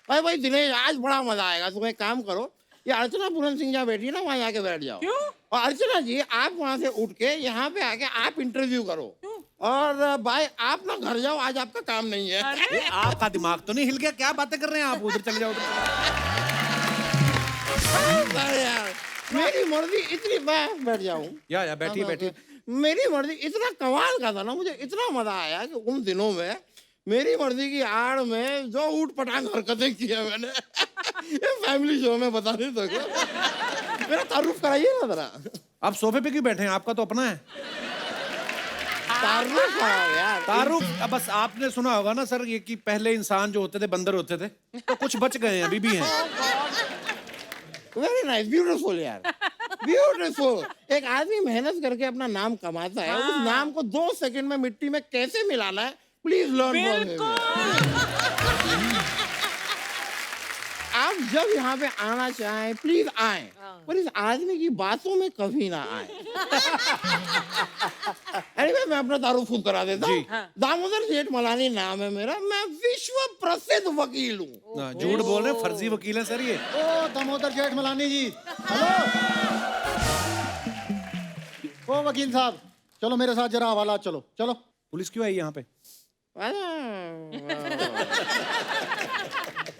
भाई भाई दिनेश, आज बड़ा मजा आएगा। तुम एक काम करो, ये अर्चना पूरन सिंह जहाँ बैठी है ना, वहाँ जाके बैठ जाओ। क्यों? और अर्चना जी, आप वहाँ से उठ के यहाँ पे आके आप इंटरव्यू करो। और भाई आप ना घर जाओ, आज आपका काम नहीं है। ये आपका दिमाग तो नहीं हिल गया? क्या बातें कर रहे हैं आप? उधर चले जाओ, अरे यार, मेरी मर्जी इतनी, मैं बैठ जाऊँ। या बैठिए बैठिए। मेरी मर्जी इतना कमाल का था ना, मुझे इतना मजा आया कि उन दिनों में मेरी मर्जी की आड़ में जो ऊट पटांग हरकतें की है मैंने, ये फैमिली शो में बता नहीं सको। मेरा तारुफ कराइए ना जरा। आप सोफे पे क्यों बैठे हैं? आपका तो अपना है। तारुफ कराओ यार। तारुफ, अब बस आपने सुना होगा ना सर, ये कि पहले इंसान जो होते थे बंदर होते थे, तो कुछ बच गए हैं, अभी भी हैं। वेरी नाइस, ब्यूटीफुल यार, ब्यूटीफुल। एक आदमी मेहनत करके अपना नाम कमाता है, उस नाम को 2 सेकंड में मिट्टी में कैसे मिलाना है, प्लीज लर्न फ्रॉम हिम। आप जब यहाँ पे आना चाहें प्लीज आएं, पर इस आदमी की बातों में कभी ना आए। anyway, मैं अपना तारुफ खुद करा देता हूँ। दामोदर जेठ मलानी नाम है मेरा, मैं विश्व प्रसिद्ध वकील हूँ। झूठ बोल रहे हैं, फर्जी वकील है सर ये। ओ दामोदर जेठ मलानी जी, हेलो। ओ वकील साहब, चलो मेरे साथ जरा हवाला, चलो चलो। पुलिस क्यों आई यहाँ पे?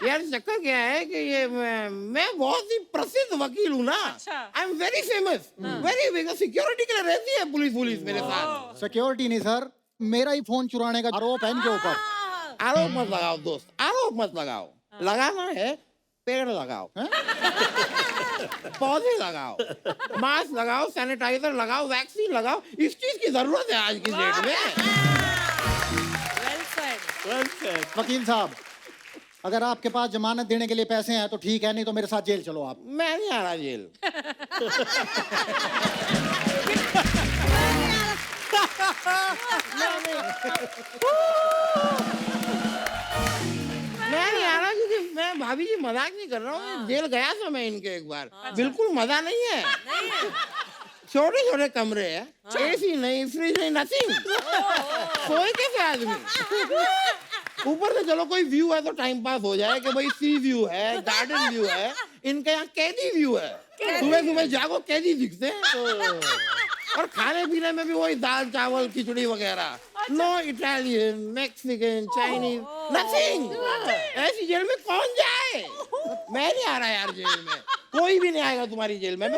यार चक्कर क्या है कि ये मैं बहुत ही प्रसिद्ध वकील हूँ ना। I am very famous, very big. Security के लिए रहती है पुलिस मेरे साथ। सिक्योरिटी नहीं सर, मेरा ही फोन चुराने का आरोप है इनके ऊपर। आरोप मत लगाओ दोस्त, आरोप मत लगाओ। लगाना है पेड़ लगाओ, पौधे लगाओ, मास्क लगाओ, सैनिटाइजर लगाओ, वैक्सीन लगाओ। इस चीज की जरूरत है आज की डेट में। वकील साहब, अगर आपके पास जमानत देने के लिए पैसे हैं तो ठीक है, नहीं तो मेरे साथ जेल चलो आप। मैं नहीं आ रहा जेल। मैं नहीं आ रहा क्योंकि मैं भाभी जी मजाक नहीं कर रहा हूँ, जेल गया था मैं इनके एक बार, बिल्कुल मजा नहीं है। छोटे छोटे कमरे हैं, एसी नहीं, फ्रिज नहीं, नथिंग। सोए कैसे आदमी? ऊपर से चलो कोई व्यू है तो टाइम पास हो जाए कि भाई सी व्यू है, गार्डन व्यू है। इनके यहाँ कैदी व्यू है, सुबह सुबह जागो कैदी दिखते हैं। और खाने पीने में भी वही दाल चावल खिचड़ी वगैरह, no Italian, Mexican, Chinese, nothing. ऐसी जेल में कौन जाए? मैं नहीं आ रहा यार जेल में, कोई भी नहीं आएगा तुम्हारी जेल में।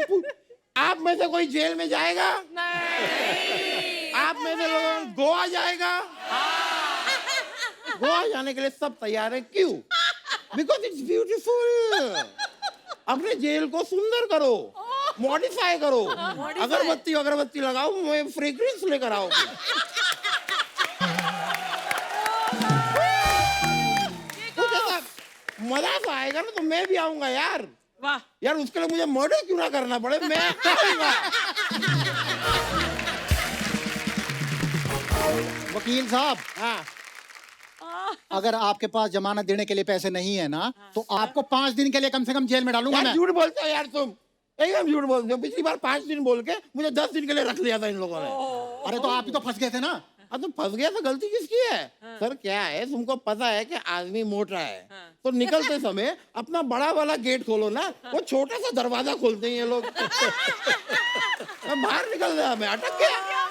आप में से कोई जेल में जाएगा? नहीं। आप में से लोग गोवा जाएगा? गोवा जाने के लिए सब तैयार है, क्यों? Because it's beautiful. अपने जेल को सुंदर करो, मॉडिफाई करो, अगरबत्ती लगाओ, मैं फ्रेग्रेंस लेकर आओ। कुछ ऐसा मजा तो आएगा ना, तो मैं भी आऊंगा यार। वाह यार, उसके लिए मुझे मर्डर क्यों ना करना पड़े, मैं आऊंगा। वकील साहब, हाँ, अगर आपके पास जमानत देने के लिए पैसे नहीं है ना, तो आपको 5 दिन के लिए कम से कम जेल में डालूंगा यार मैं। झूठ बोलते हो यार तुम, एकदम झूठ बोलते हो। पिछली बार 5 दिन बोल के मुझे 10 दिन के लिए रख लिया था इन लोगों ने। अरे तो आप ही तो फंस गए थे ना। अब तो फंस गया तो गलती किसकी है? सर क्या है, तुमको पता है कि आदमी मोटा है, तो निकलते समय अपना बड़ा वाला गेट खोलो ना, वो छोटा सा दरवाजा खोलते हैं ये लोग। बाहर निकल गया, मैं अटक गया।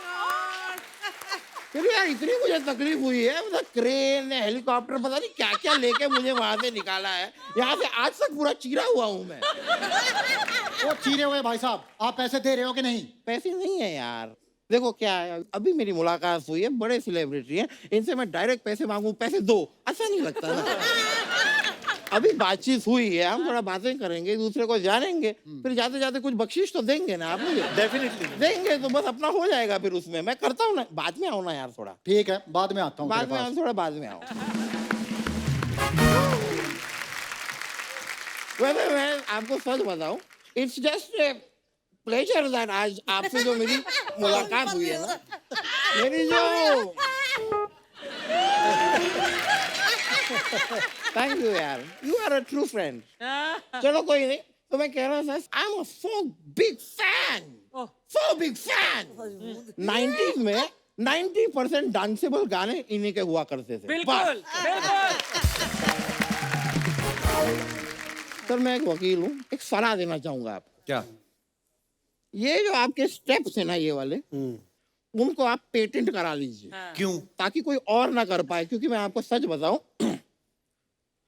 फिर यार इतनी मुझे तकलीफ हुई है, मतलब क्रेन हेलीकॉप्टर पता नहीं क्या क्या लेके मुझे वहां से निकाला है। यहाँ से आज तक पूरा चीरा हुआ हूँ मैं। वो चीरे हुए भाई साहब, आप पैसे दे रहे हो कि नहीं? पैसे नहीं है यार। देखो क्या है, अभी मेरी मुलाकात हुई है, बड़े सेलिब्रिटी हैं, इनसे मैं डायरेक्ट पैसे मांगू, पैसे दो, अच्छा नहीं लगता ना। अभी बातचीत हुई है, हम थोड़ा बातें करेंगे, एक दूसरे को जानेंगे, फिर जाते जाते कुछ बख्शिश तो देंगे ना आप मुझे? डेफिनेटली देंगे तो बस अपना हो जाएगा। फिर उसमें मैं करता हूँ ना, बाद में आओ ना यार थोड़ा। ठीक है, बाद में आता हूँ। बाद में आओ, थोड़ा बाद में आओ। वैसे मैं आपको सच बताऊं, इट्स जस्ट प्लेजर दैट आज आपसे जो मेरी मुलाकात हुई है ना, मेरी जो थैंक यू यार, you are a true friend. चलो कोई नहीं, तो मैं कह रहा था, I am a so big fan. 90s में 90% डांसेबल गाने इन्हीं के हुआ करते थे। बिल्कुल बिल्कुल। सर मैं एक वकील हूँ, एक सलाह देना चाहूंगा आपको। क्या? ये जो आपके स्टेप्स है ना, ये वाले, उनको आप पेटेंट करा लीजिए। क्यों? ताकि कोई और ना कर पाए। क्योंकि मैं आपको सच बताऊं,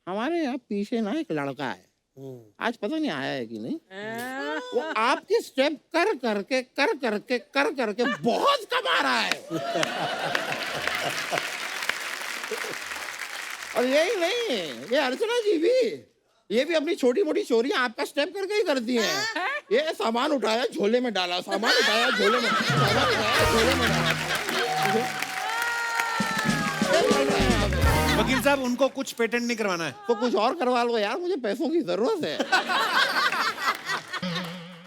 हमारे यहाँ पीछे ना एक लड़का है, आज पता नहीं आया है कि नहीं, वो आपके स्टेप कर करके बहुत कमा रहा है। और यही नहीं, ये अर्चना जी भी, ये भी अपनी छोटी मोटी चोरियां आपका स्टेप करके ही करती हैं। ये सामान उठाया झोले में डाला, सामान उठाया झोले में, सामान उठाया झोले में डाला। वकील साहब, उनको कुछ पेटेंट नहीं करवाना है तो कुछ और करवा लो यार, मुझे पैसों की जरूरत है।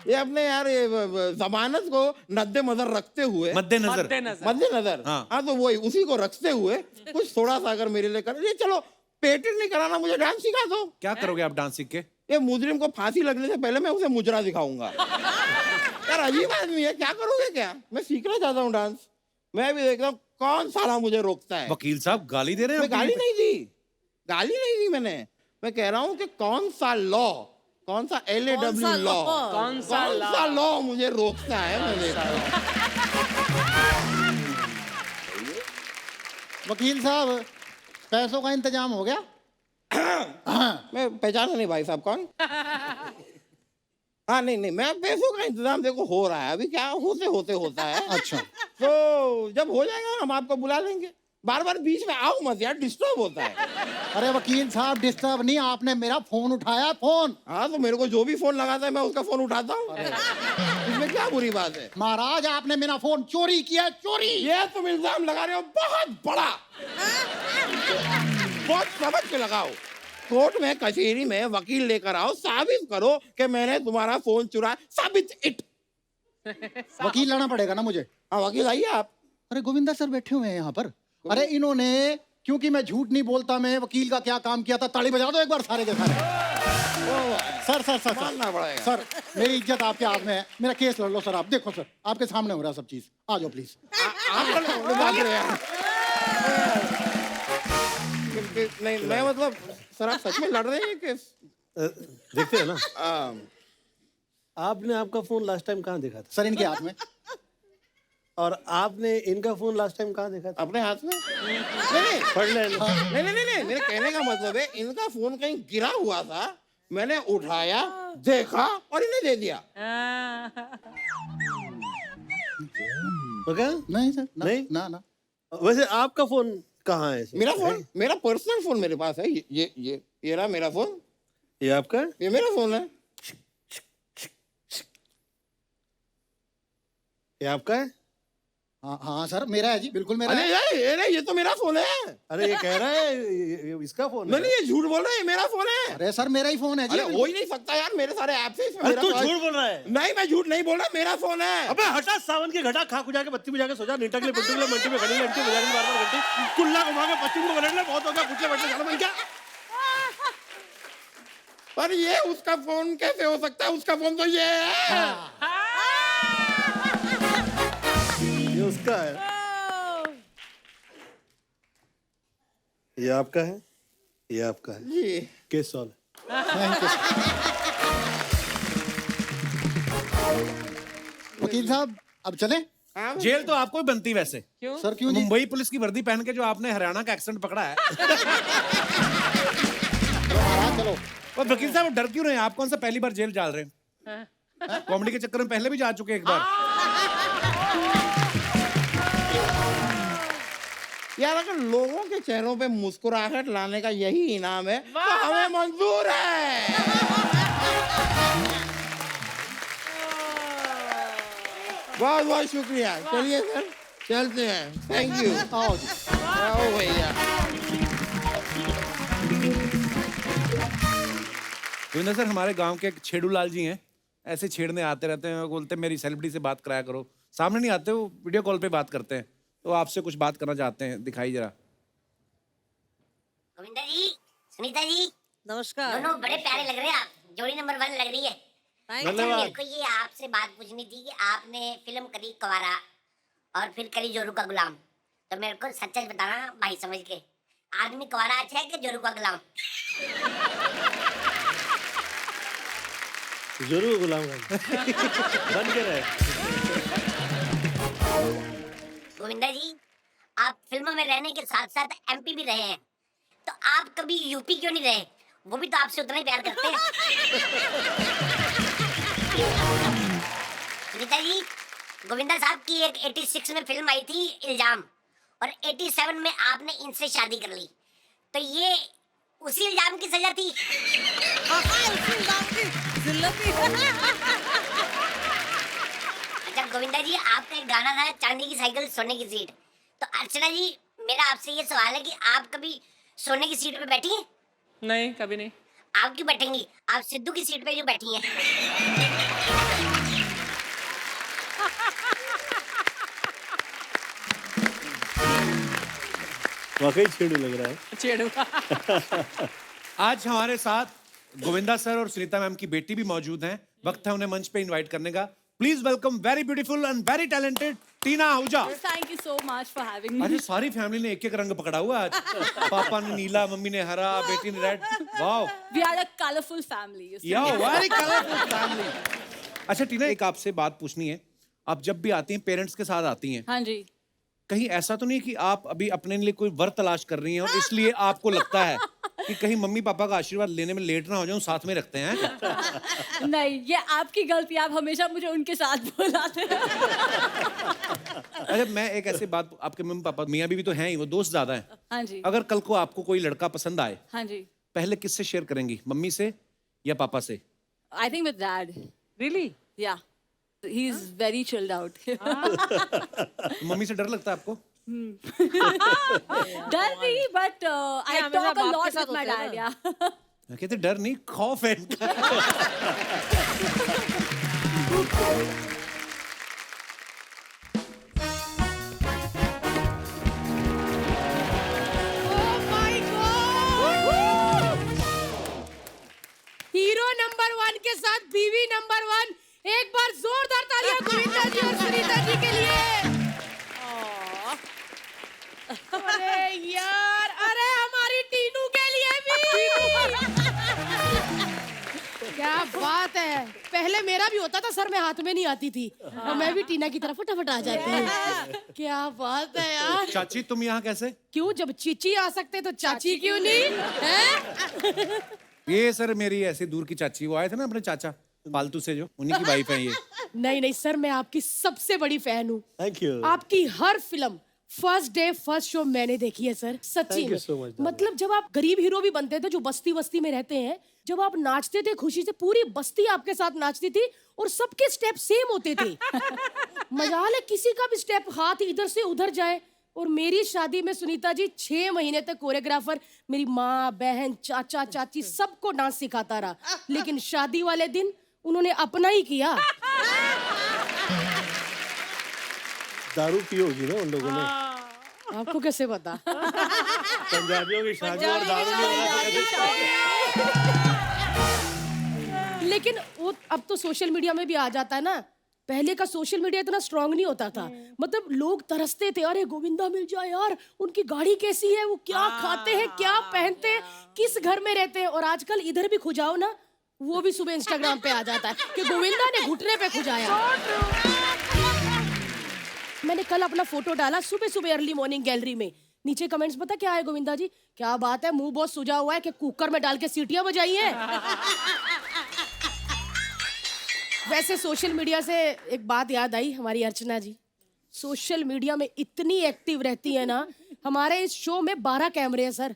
ये अपने यार ये जमानत को मद्देनजर रखते हुए, मद्देनजर हाँ, तो वही उसी को रखते हुए कुछ थोड़ा सा अगर मेरे लिए कर, ये चलो पेटेंट नहीं कराना, मुझे डांस सिखा दो। क्या करोगे आप डांस सीख के? ये मुजरिम को फांसी लगने से पहले मैं उसे मुजरा दिखाऊंगा। यार अजीब आदमी है, क्या करोगे क्या? मैं सीखना चाहता हूँ डांस, मैं भी देखता हूँ कौन साला मुझे रोकता है। वकील साहब गाली दे रहे हैं? गाली नहीं दी मैंने, मैं कह रहा हूँ कि कौन सा लॉ, कौन सा LAW लॉ, कौन सा लॉ मुझे रोकता है, मैं देख रहा हूँ। वकील साहब, पैसों का इंतजाम हो गया? मैं पहचाना नहीं भाई साहब कौन? हाँ नहीं, मैं पैसों का इंतजाम देखो हो रहा है, अभी क्या होते होता है। अच्छा, तो जब हो जाएगा हम आपको बुला लेंगे। बार बार बीच में आओ मत यार, डिस्टर्ब होता है। अरे वकील साहब, डिस्टर्ब नहीं, आपने मेरा फोन उठाया। फोन? हाँ, तो मेरे को जो भी फोन लगाता है मैं उसका फोन उठाता हूँ, इसमें क्या बुरी बात है? महाराज, आपने मेरा फोन चोरी किया, चोरी। ये तुम इल्जाम लगा रहे हो बहुत बड़ा, बहुत समझ के लगाओ। कोर्ट में कचहरी में वकील लेकर आओ, साबित करो कि मैंने तुम्हारा फोन चुराया, साबित इट। वकील लाना पड़ेगा ना मुझे? हाँ वकील आइए आप। अरे गोविंदा सर बैठे हुए हैं यहाँ पर। अरे इन्होंने क्योंकि मैं झूठ नहीं बोलता। मैं वकील का क्या काम किया था, ताली बजा दो एक बार सारे के सारे। सर सर सर मानना पड़ेगा। सर मेरी इज्जत आपके हाथ में है, मेरा केस लड़ लो सर। आप देखो सर, आपके सामने हो रहा है सब चीज। आ जाओ प्लीज। नहीं मैं मतलब सर आप सच में लड़ रहे हैं केस? देखते हैं ना। आपने आपका फोन लास्ट टाइम कहाँ देखा था? सर इनके हाथ में। और आपने इनका फोन लास्ट टाइम कहाँ देखा था? अपने हाथ में। नहीं पढ़ ले। नहीं मेरे कहने का मतलब है इनका फोन कहीं गिरा हुआ था, मैंने उठाया, देखा और इन्हें दे दिया। नहीं सर, नहीं ना। वैसे आपका फोन कहाँ है? मेरा फोन, मेरा पर्सनल फोन मेरे पास है। ये रहा मेरा फोन। ये आपका है? ये मेरा फोन है। ये आपका है? हाँ सर मेरा है जी, बिल्कुल मेरा है। अरे ये तो मेरा फोन है। अरे ये कह रहा है ये इसका फोन है। नहीं ये झूठ बोल रहा है, ये मेरा फोन है। अरे सर मेरा ही फोन है जी। अरे हो ही नहीं सकता यार, मेरे सारे ऐप से इसमें अरे मेरा तू फोन है। झूठ बोल रहा है। नहीं मैं झूठ नहीं बोल रहा, मेरा फोन है। अबे हटा सावन की घटा, खा खुजा के बत्ती बुझा के सो जा। नीटा के लिए पिंटू के लिए मंटी में घड़ी घंटी बजा के बार-बार घंटी कुल्ला घुमा के पश्चिम को पलट ले। बहुत हो गया, पुछले बैठले जाना बन क्या? पर ये उसका फोन कैसे हो सकता है? उसका फोन तो ये है। ये उसका है। ये आपका है, ये आपका है। ये केस सॉल्व। वकील साहब अब चले? जेल तो आपको ही बनती वैसे। क्यों? सर क्यों जी? मुंबई पुलिस की वर्दी पहन के जो आपने हरियाणा का एक्सेंट पकड़ा है। चलो। और वकील साहब डर क्यों रहे हैं? आप कौन सा पहली बार जेल डाल रहे हैं? कॉमेडी के चक्कर में पहले भी जा चुके एक बार। यार अगर लोगों के चेहरों पे मुस्कुराहट लाने का यही इनाम है तो हमें मंजूर है। बहुत बहुत शुक्रिया। चलिए सर चलते हैं। Thank you. आओ जी। आओ भैया। गोविंदा सर हमारे गांव के एक छेड़ू लाल जी हैं, ऐसे छेड़ने आते रहते हैं। बोलते हैं मेरी सेलिब्रिटी से बात कराया करो। सामने नहीं आते, वो वीडियो कॉल पे बात करते हैं। तो आपसे कुछ बात करना चाहते हैं, दिखाई जरा। गोविंदा जी, सुनीता जी, नमस्कार। दोनों बड़े प्यारे लग रहे हैं। आप जोड़ी नंबर 1 लग रही है। अच्छा मेरे को ये आपसे बात पूछनी थी कि आपने फिल्म करी कवारा और फिर करी जोरू का गुलाम, तो मेरे को सच सच बताना भाई समझ के, आदमी कवारा अच्छा है कि जोरू का गुलाम? जरूर गुलाम बन के रहे। गोविंदा जी, आप फिल्मों में रहने के साथ साथ एमपी भी रहे हैं, तो आप कभी यूपी क्यों नहीं रहे? वो भी तो आपसे उतना ही प्यार करते हैं। सुनीता जी, गोविंदा साहब की एक 86 में फिल्म आई थी इल्जाम, और 87 में आपने इनसे शादी कर ली, तो ये उसी इल्जाम की सजा थी। अच्छा गोविंदा जी, आपका एक गाना था चांदी की साइकिल सोने की सीट, तो अर्चना जी मेरा आपसे ये सवाल है कि आप कभी सोने की सीट पे बैठी हैं? नहीं, कभी नहीं। आप क्यों बैठेंगी? आप सिद्धू की सीट पे क्यों बैठी हैं? वाकई छेड़ू लग रहा है। छेड़ू। आज हमारे साथ गोविंदा सर और सुनीता मैम की बेटी भी मौजूद हैं। वक्त है उन्हें मंच पे इनवाइट करने का। Please welcome very beautiful and very talented Tina Ahuja. Thank you so much for having me. अरे सारी फैमिली ने एक एक रंग पकड़ा हुआ आज। पापा ने नीला, मम्मी ने हरा, बेटी ने red. Wow, We are a colorful family. You see. या वेरी कलरफुल फैमिली। अच्छा टीना, एक आपसे बात पूछनी है। आप जब भी आती हैं पेरेंट्स के साथ आती हैं, हाँ जी। कहीं ऐसा तो नहीं कि आप अभी अपने लिए कोई वर तलाश कर रही हैं और इसलिए आपको लगता है कि कहीं मम्मी पापा का आशीर्वाद लेने में लेट ना हो जाऊं, साथ में रखते हैं? नहीं, ये आपकी गलती, आप हमेशा मुझे उनके साथ बुलाते हैं। अरे मैं एक ऐसी बात, आपके मम्मी पापा मियाँ बीवी तो हैं ही, वो दोस्त ज्यादा हैं। हाँ जी। अगर कल को आपको कोई लड़का पसंद आए, हाँ जी। पहले किससे शेयर करेंगी, मम्मी से या पापा से? I think with dad. Really? Yeah. He's very chilled out. Mummy से डर लगता है आपको? डर नहीं, but I हमेशा talk a बाप के lot साथ with my होते हैं dad. ना। Yeah. कहते डर नहीं, खौफ है इनका। नंबर 1 के साथ बीवी नंबर 1। एक बार जोरदार तालियां गोविंदा जी और सुनीता जी के लिए। अरे यार, अरे हमारी टीनू के लिए भी। क्या बात है। पहले मेरा भी होता था, सर में हाथ में नहीं आती थी, और मैं भी टीना की तरफ फटाफट आ जाती हूँ। क्या बात है यार। चाची तुम यहाँ कैसे? क्यों, जब चीची आ सकते तो चाची क्यों नहीं है? ये सर मेरी ऐसे दूर की चाची, वो आए थे ना अपने चाचा पालतू से, जो उन्हीं की वाइफ है ये। नहीं नहीं सर, मैं आपकी सबसे बड़ी फैन हूँ। Thank you. आपकी हर film first day first show मैंने देखी है सर, सच्ची में। so much, मतलब जब आप गरीब हीरो भी बनते थे जो बस्ती बस्ती में रहते हैं, जब आप नाचते थे खुशी से, पूरी बस्ती आपके साथ नाचती थी और सबके स्टेप सेम होते थे। मजाल है किसी का भी स्टेप हाथ इधर से उधर जाए। और मेरी शादी में सुनीता जी 6 महीने तक कोरियोग्राफर मेरी माँ, बहन, चाचा, चाची सबको डांस सिखाता रहा, लेकिन शादी वाले दिन उन्होंने अपना ही किया। दारू पी होगी ना उन लोगों ने। आपको कैसे पता? पंजाबियों की शादी और दारू में। लेकिन वो अब तो सोशल मीडिया में भी आ जाता है ना। पहले का सोशल मीडिया इतना स्ट्रांग नहीं होता था। मतलब लोग तरसते थे, अरे गोविंदा मिल जाए यार, उनकी गाड़ी कैसी है, वो क्या खाते हैं, क्या पहनते हैं, किस घर में रहते हैं। और आजकल इधर भी खुजाओ ना, वो भी सुबह इंस्टाग्राम पे आ जाता है कि गोविंदा ने घुटने पे खुजाया। मैंने कल अपना फोटो डाला सुबह सुबह अर्ली मॉर्निंग गैलरी में, नीचे कमेंट्स पता क्या है, गोविंदा जी क्या बात है, मुंह बहुत सुजा हुआ है कि कुकर में डाल के सीटियां बजाई हैं। वैसे सोशल मीडिया से एक बात याद आई, हमारी अर्चना जी सोशल मीडिया में इतनी एक्टिव रहती है ना। हमारे इस शो में 12 कैमरे हैं सर,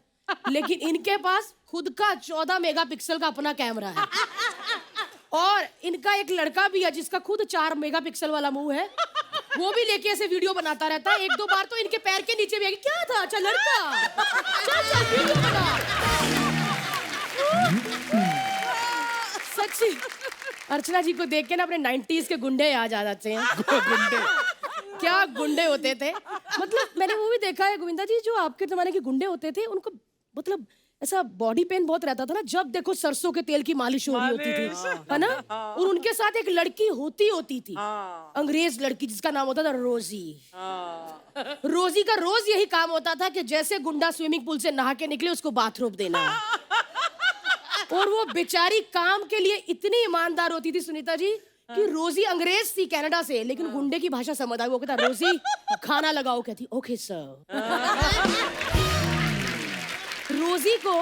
लेकिन इनके पास खुद का 14 मेगापिक्सल का अपना कैमरा है। और इनका एक लड़का भी है जिसका खुद 4 मेगापिक्सल वाला मुंह है, वो भी लेके ऐसे वीडियो बनाता रहता है। 1-2 बार तो इनके पैर के नीचे भी आगे, क्या था, अच्छा लड़का, चल वीडियो बना। सच्ची अर्चना जी को देख के ना अपने 90s के गुंडे याद आ जाते हैं। गुंडे क्या गुंडे होते थे। मतलब मैंने वो भी देखा है गोविंदा जी, जो आपके जमाने के गुंडे होते थे उनको मतलब ऐसा बॉडी पेन बहुत रहता था ना, जब देखो सरसों के तेल की मालिश हो रही होती थी, है ना। और उनके साथ एक लड़की होती थी, अंग्रेज लड़की, जिसका नाम होता था रोजी। रोजी का रोज यही काम होता था कि जैसे गुंडा स्विमिंग पूल से नहा के निकले उसको बाथरूम देना। और वो बेचारी काम के लिए इतनी ईमानदार होती थी सुनीता जी कि रोजी अंग्रेज थी कनाडा से, लेकिन गुंडे की भाषा समझ आई। वो कहता रोजी खाना लगाओ, कहती ओके सर। रोजी को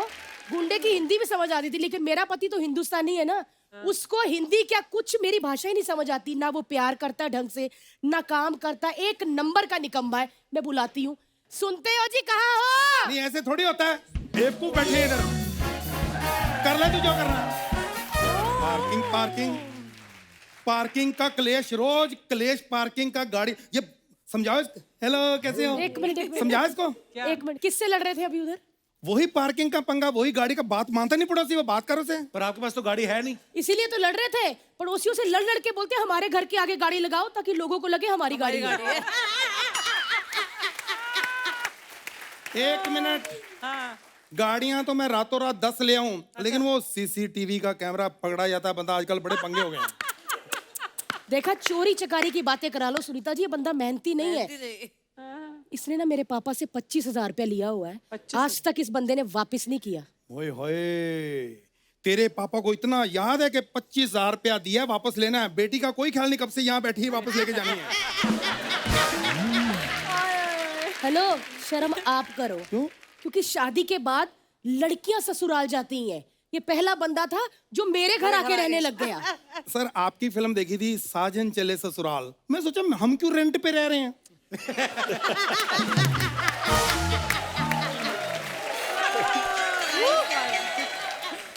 गुंडे की हिंदी भी समझ आती थी, लेकिन मेरा पति तो हिंदुस्तानी है ना, उसको हिंदी क्या कुछ मेरी भाषा ही नहीं समझ आती। ना वो प्यार करता ढंग से, ना काम करता, एक नंबर का निकम्मा है। मैं बुलाती हूँ, सुनते हो जी, कहाँ हो? नहीं ऐसे थोड़ी होता है, बेवकूफ बैठे इधर, कर ले तू जो करना। पार्किंग पार्किंग पार्किंग का क्लेश, रोज क्लेश पार्किंग का। गाड़ी ये समझाओ इसको। हेलो कैसे हो? एक मिनट समझाओ इसको। एक मिनट, किससे लड़ रहे थे अभी उधर? वही पार्किंग का पंगा, वही गाड़ी का। बात मानता नहीं पड़ोसी, वो बात करो से। पर आपके पास तो गाड़ी है नहीं, इसीलिए तो लड़ रहे थे। पड़ोसियों से लड़ लड़ के बोलते हमारे घर के आगे गाड़ी लगाओ ताकि लोगों को लगे हमारी गाड़ी है। एक मिनट, गाड़ियां तो मैं रातों रात 10 ले आऊं, लेकिन वो सीसीटीवी का कैमरा पकड़ा जाता है बंदा। आजकल बड़े पंगे हो गए हैं। देखा, चोरी चकारी की बातें करा लो सुनीता जी, ये बंदा मेहनती नहीं है। इसने ना मेरे पापा से 25,000 रुपया लिया हुआ है, आज तक इस बंदे ने वापस नहीं किया। ओए होए, तेरे पापा को इतना याद है कि 25,000 रुपया दिया, वापस लेना है। बेटी का कोई ख्याल नहीं कब से यहाँ बैठी है, वापस लेके जानी है। हेलो, शर्म आप करो। क्यों? क्योंकि शादी के बाद लड़कियां ससुराल जाती हैं। ये पहला बंदा था जो मेरे घर आके रहने लग गया। सर आपकी फिल्म देखी थी साजन चले ससुराल, मैं सोचा हम क्यों रेंट पे रह रहे हैं।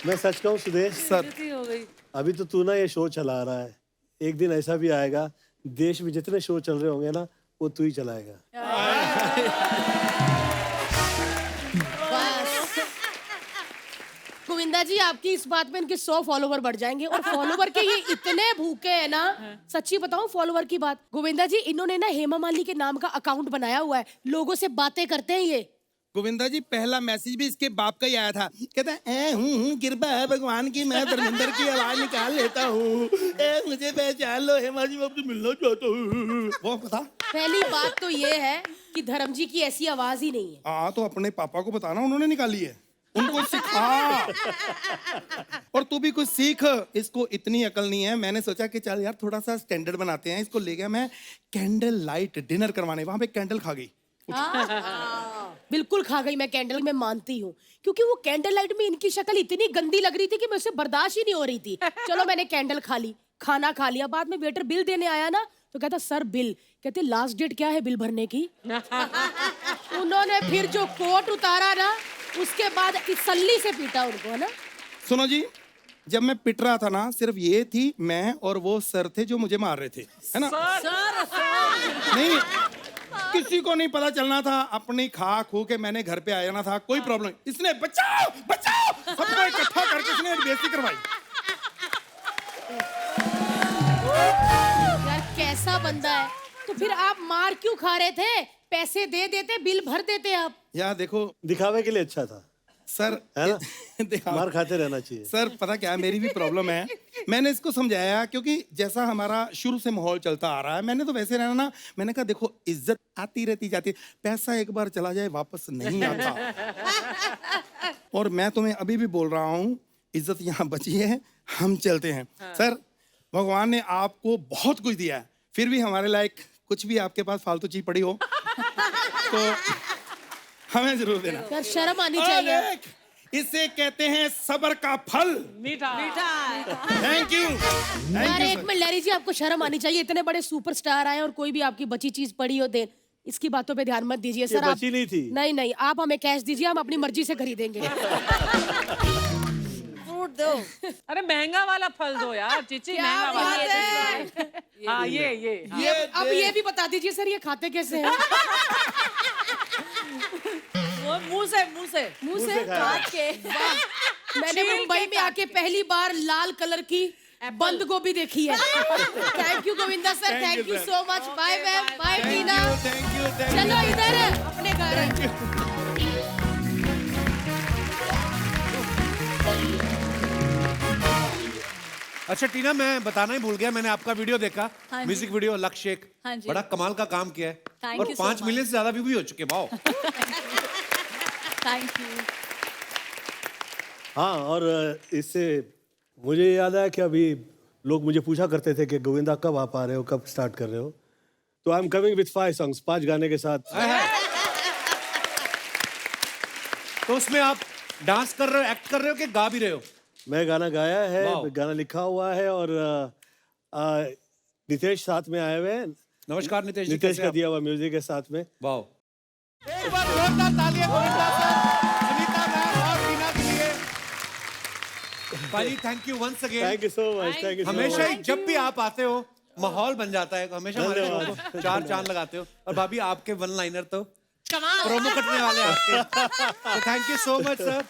मैं सच कहूँ सुदेश सर, अभी तो तू ना ये शो चला रहा है, एक दिन ऐसा भी आएगा देश में जितने शो चल रहे होंगे ना, वो तू ही चलाएगा। गोविंदा जी, आपकी इस बात में इनके 100 फॉलोवर बढ़ जाएंगे। और फॉलोवर के ये इतने भूखे हैं ना, सच्ची बताऊं फॉलोवर की बात, गोविंदा जी इन्होंने ना हेमा मालिनी के नाम का अकाउंट बनाया हुआ है, लोगों से बातें करते हैं ये। गोविंदा जी पहला मैसेज भी इसके बाप का ही आया था, कहता है कृपा है भगवान की, मैं धर्मेंद्र की आवाज निकाल लेता हूँ, मुझे पहचान लो हेमा जी, मैं आपसे मिलना चाहता हूँ। वो बता। पहली बात तो ये है कि धर्म जी की ऐसी आवाज ही नहीं है। हाँ तो अपने पापा को बताना, उन्होंने निकाली है, उनको सिखा। और तू भी कुछ सीख, इसको इतनी अकल नहीं है। मैंने सोचा कि चल यार थोड़ा सा स्टैंडर्ड बनाते हैं। इसको ले गया मैं कैंडल लाइट डिनर करवाने, वहां पे कैंडल खा गई। बिल्कुल खा गई मैं कैंडल, मैं मानती हूँ, क्योंकि वो कैंडल लाइट में इनकी शक्ल इतनी गंदी लग रही थी कि मुझसे बर्दाश्त ही नहीं हो रही थी। चलो मैंने कैंडल खा ली, खाना खा लिया, बाद में वेटर बिल देने आया ना तो कहता सर बिल, कहते लास्ट डेट क्या है बिल भरने की। उन्होंने फिर जो कोट उतारा ना, उसके बाद सल्ली से पीटा उनको, है ना। सुनो जी, जब मैं पिट रहा था ना, सिर्फ ये थी मैं और वो सर थे जो मुझे मार रहे थे, है ना। नहीं, किसी को नहीं पता चलना था, अपनी खा खू के मैंने घर पे आ जाना था, कोई प्रॉब्लम नहीं। इसने बचाओ बचाओ सबको इकट्ठा करके इसने बेइज्जती करवाई। यार कैसा बंदा है। तो फिर आप मार क्यों खा रहे थे? पैसे दे देते, बिल भर देते आप। यार देखो, दिखावे के लिए अच्छा था सर, है ना। मार खाते रहना चाहिए सर। पता क्या है, मेरी भी प्रॉब्लम है। मैंने इसको समझाया, क्योंकि जैसा हमारा शुरू से माहौल चलता आ रहा है, मैंने तो वैसे रहना ना। मैंने कहा देखो इज्जत आती रहती जाती है, पैसा एक बार चला जाए वापस नहीं आता। और मैं तुम्हें अभी भी बोल रहा हूँ, इज्जत यहाँ बची है, हम चलते हैं। सर, भगवान ने आपको बहुत कुछ दिया है, फिर भी हमारे लायक कुछ भी आपके पास फालतू चीज पड़ी हो तो हमें जरूर देना। यार शर्म आनी चाहिए। इसे कहते हैं सब्र का फल मीठा। Thank you. यार एक मिनट लहरी जी, आपको शर्म आनी चाहिए। इतने बड़े सुपरस्टार आए और कोई भी आपकी बची चीज पड़ी हो दे, इसकी बातों पे ध्यान मत दीजिए सर। बची नहीं थी। नहीं, आप हमें कैश दीजिए, हम अपनी मर्जी से खरीदेंगे। फ्रूट दो। अरे महंगा वाला फल दो यार चीची, महंगा वाला। हाँ ये अब ये भी बता दीजिए सर, ये खाते कैसे हैं? वो मुंह से काट के। मैंने मुंबई में आके पहली बार लाल कलर की बंद गोभी देखी है। Thank you Govinda sir, thank you so much. Bye ma'am, bye Tina. चलो इधर अपने घर। अच्छा टीना, मैं बताना ही भूल गया, मैंने आपका वीडियो देखा, म्यूजिक वीडियो लक्ष्य एक, बड़ा कमाल का काम किया है। Thank और you so 5 मिलियन से ज्यादा व्यू भी हो चुके। वाओ। Thank you. हाँ, और इससे मुझे याद आया कि अभी लोग मुझे पूछा करते थे कि गोविंदा कब आप आ रहे हो, कब स्टार्ट कर रहे हो। तो I am coming with 5 songs, 5 गाने के साथ। तो उसमें आप डांस कर रहे हो, एक्ट कर रहे हो कि गा भी रहे हो? मैं गाना गाया है, गाना लिखा हुआ है, और नितेश साथ में आए हुए हैं। नमस्कार नितेश जी, नितेश का दिया हुआ म्यूजिक है साथ में। वाओ। एक बार जोरदार तालियां गोविंदा सर, सुनीता मैम और टीना के लिए। भाई thank you once again. Thank you so much. Thank you. हमेशा ही जब भी आप आते हो माहौल बन जाता है, हमेशा हमारे शो को 4 चांद लगाते हो। और भाभी आपके वन लाइनर तो प्रोमो कटने वाले हैं आपके। तो thank you so much sir.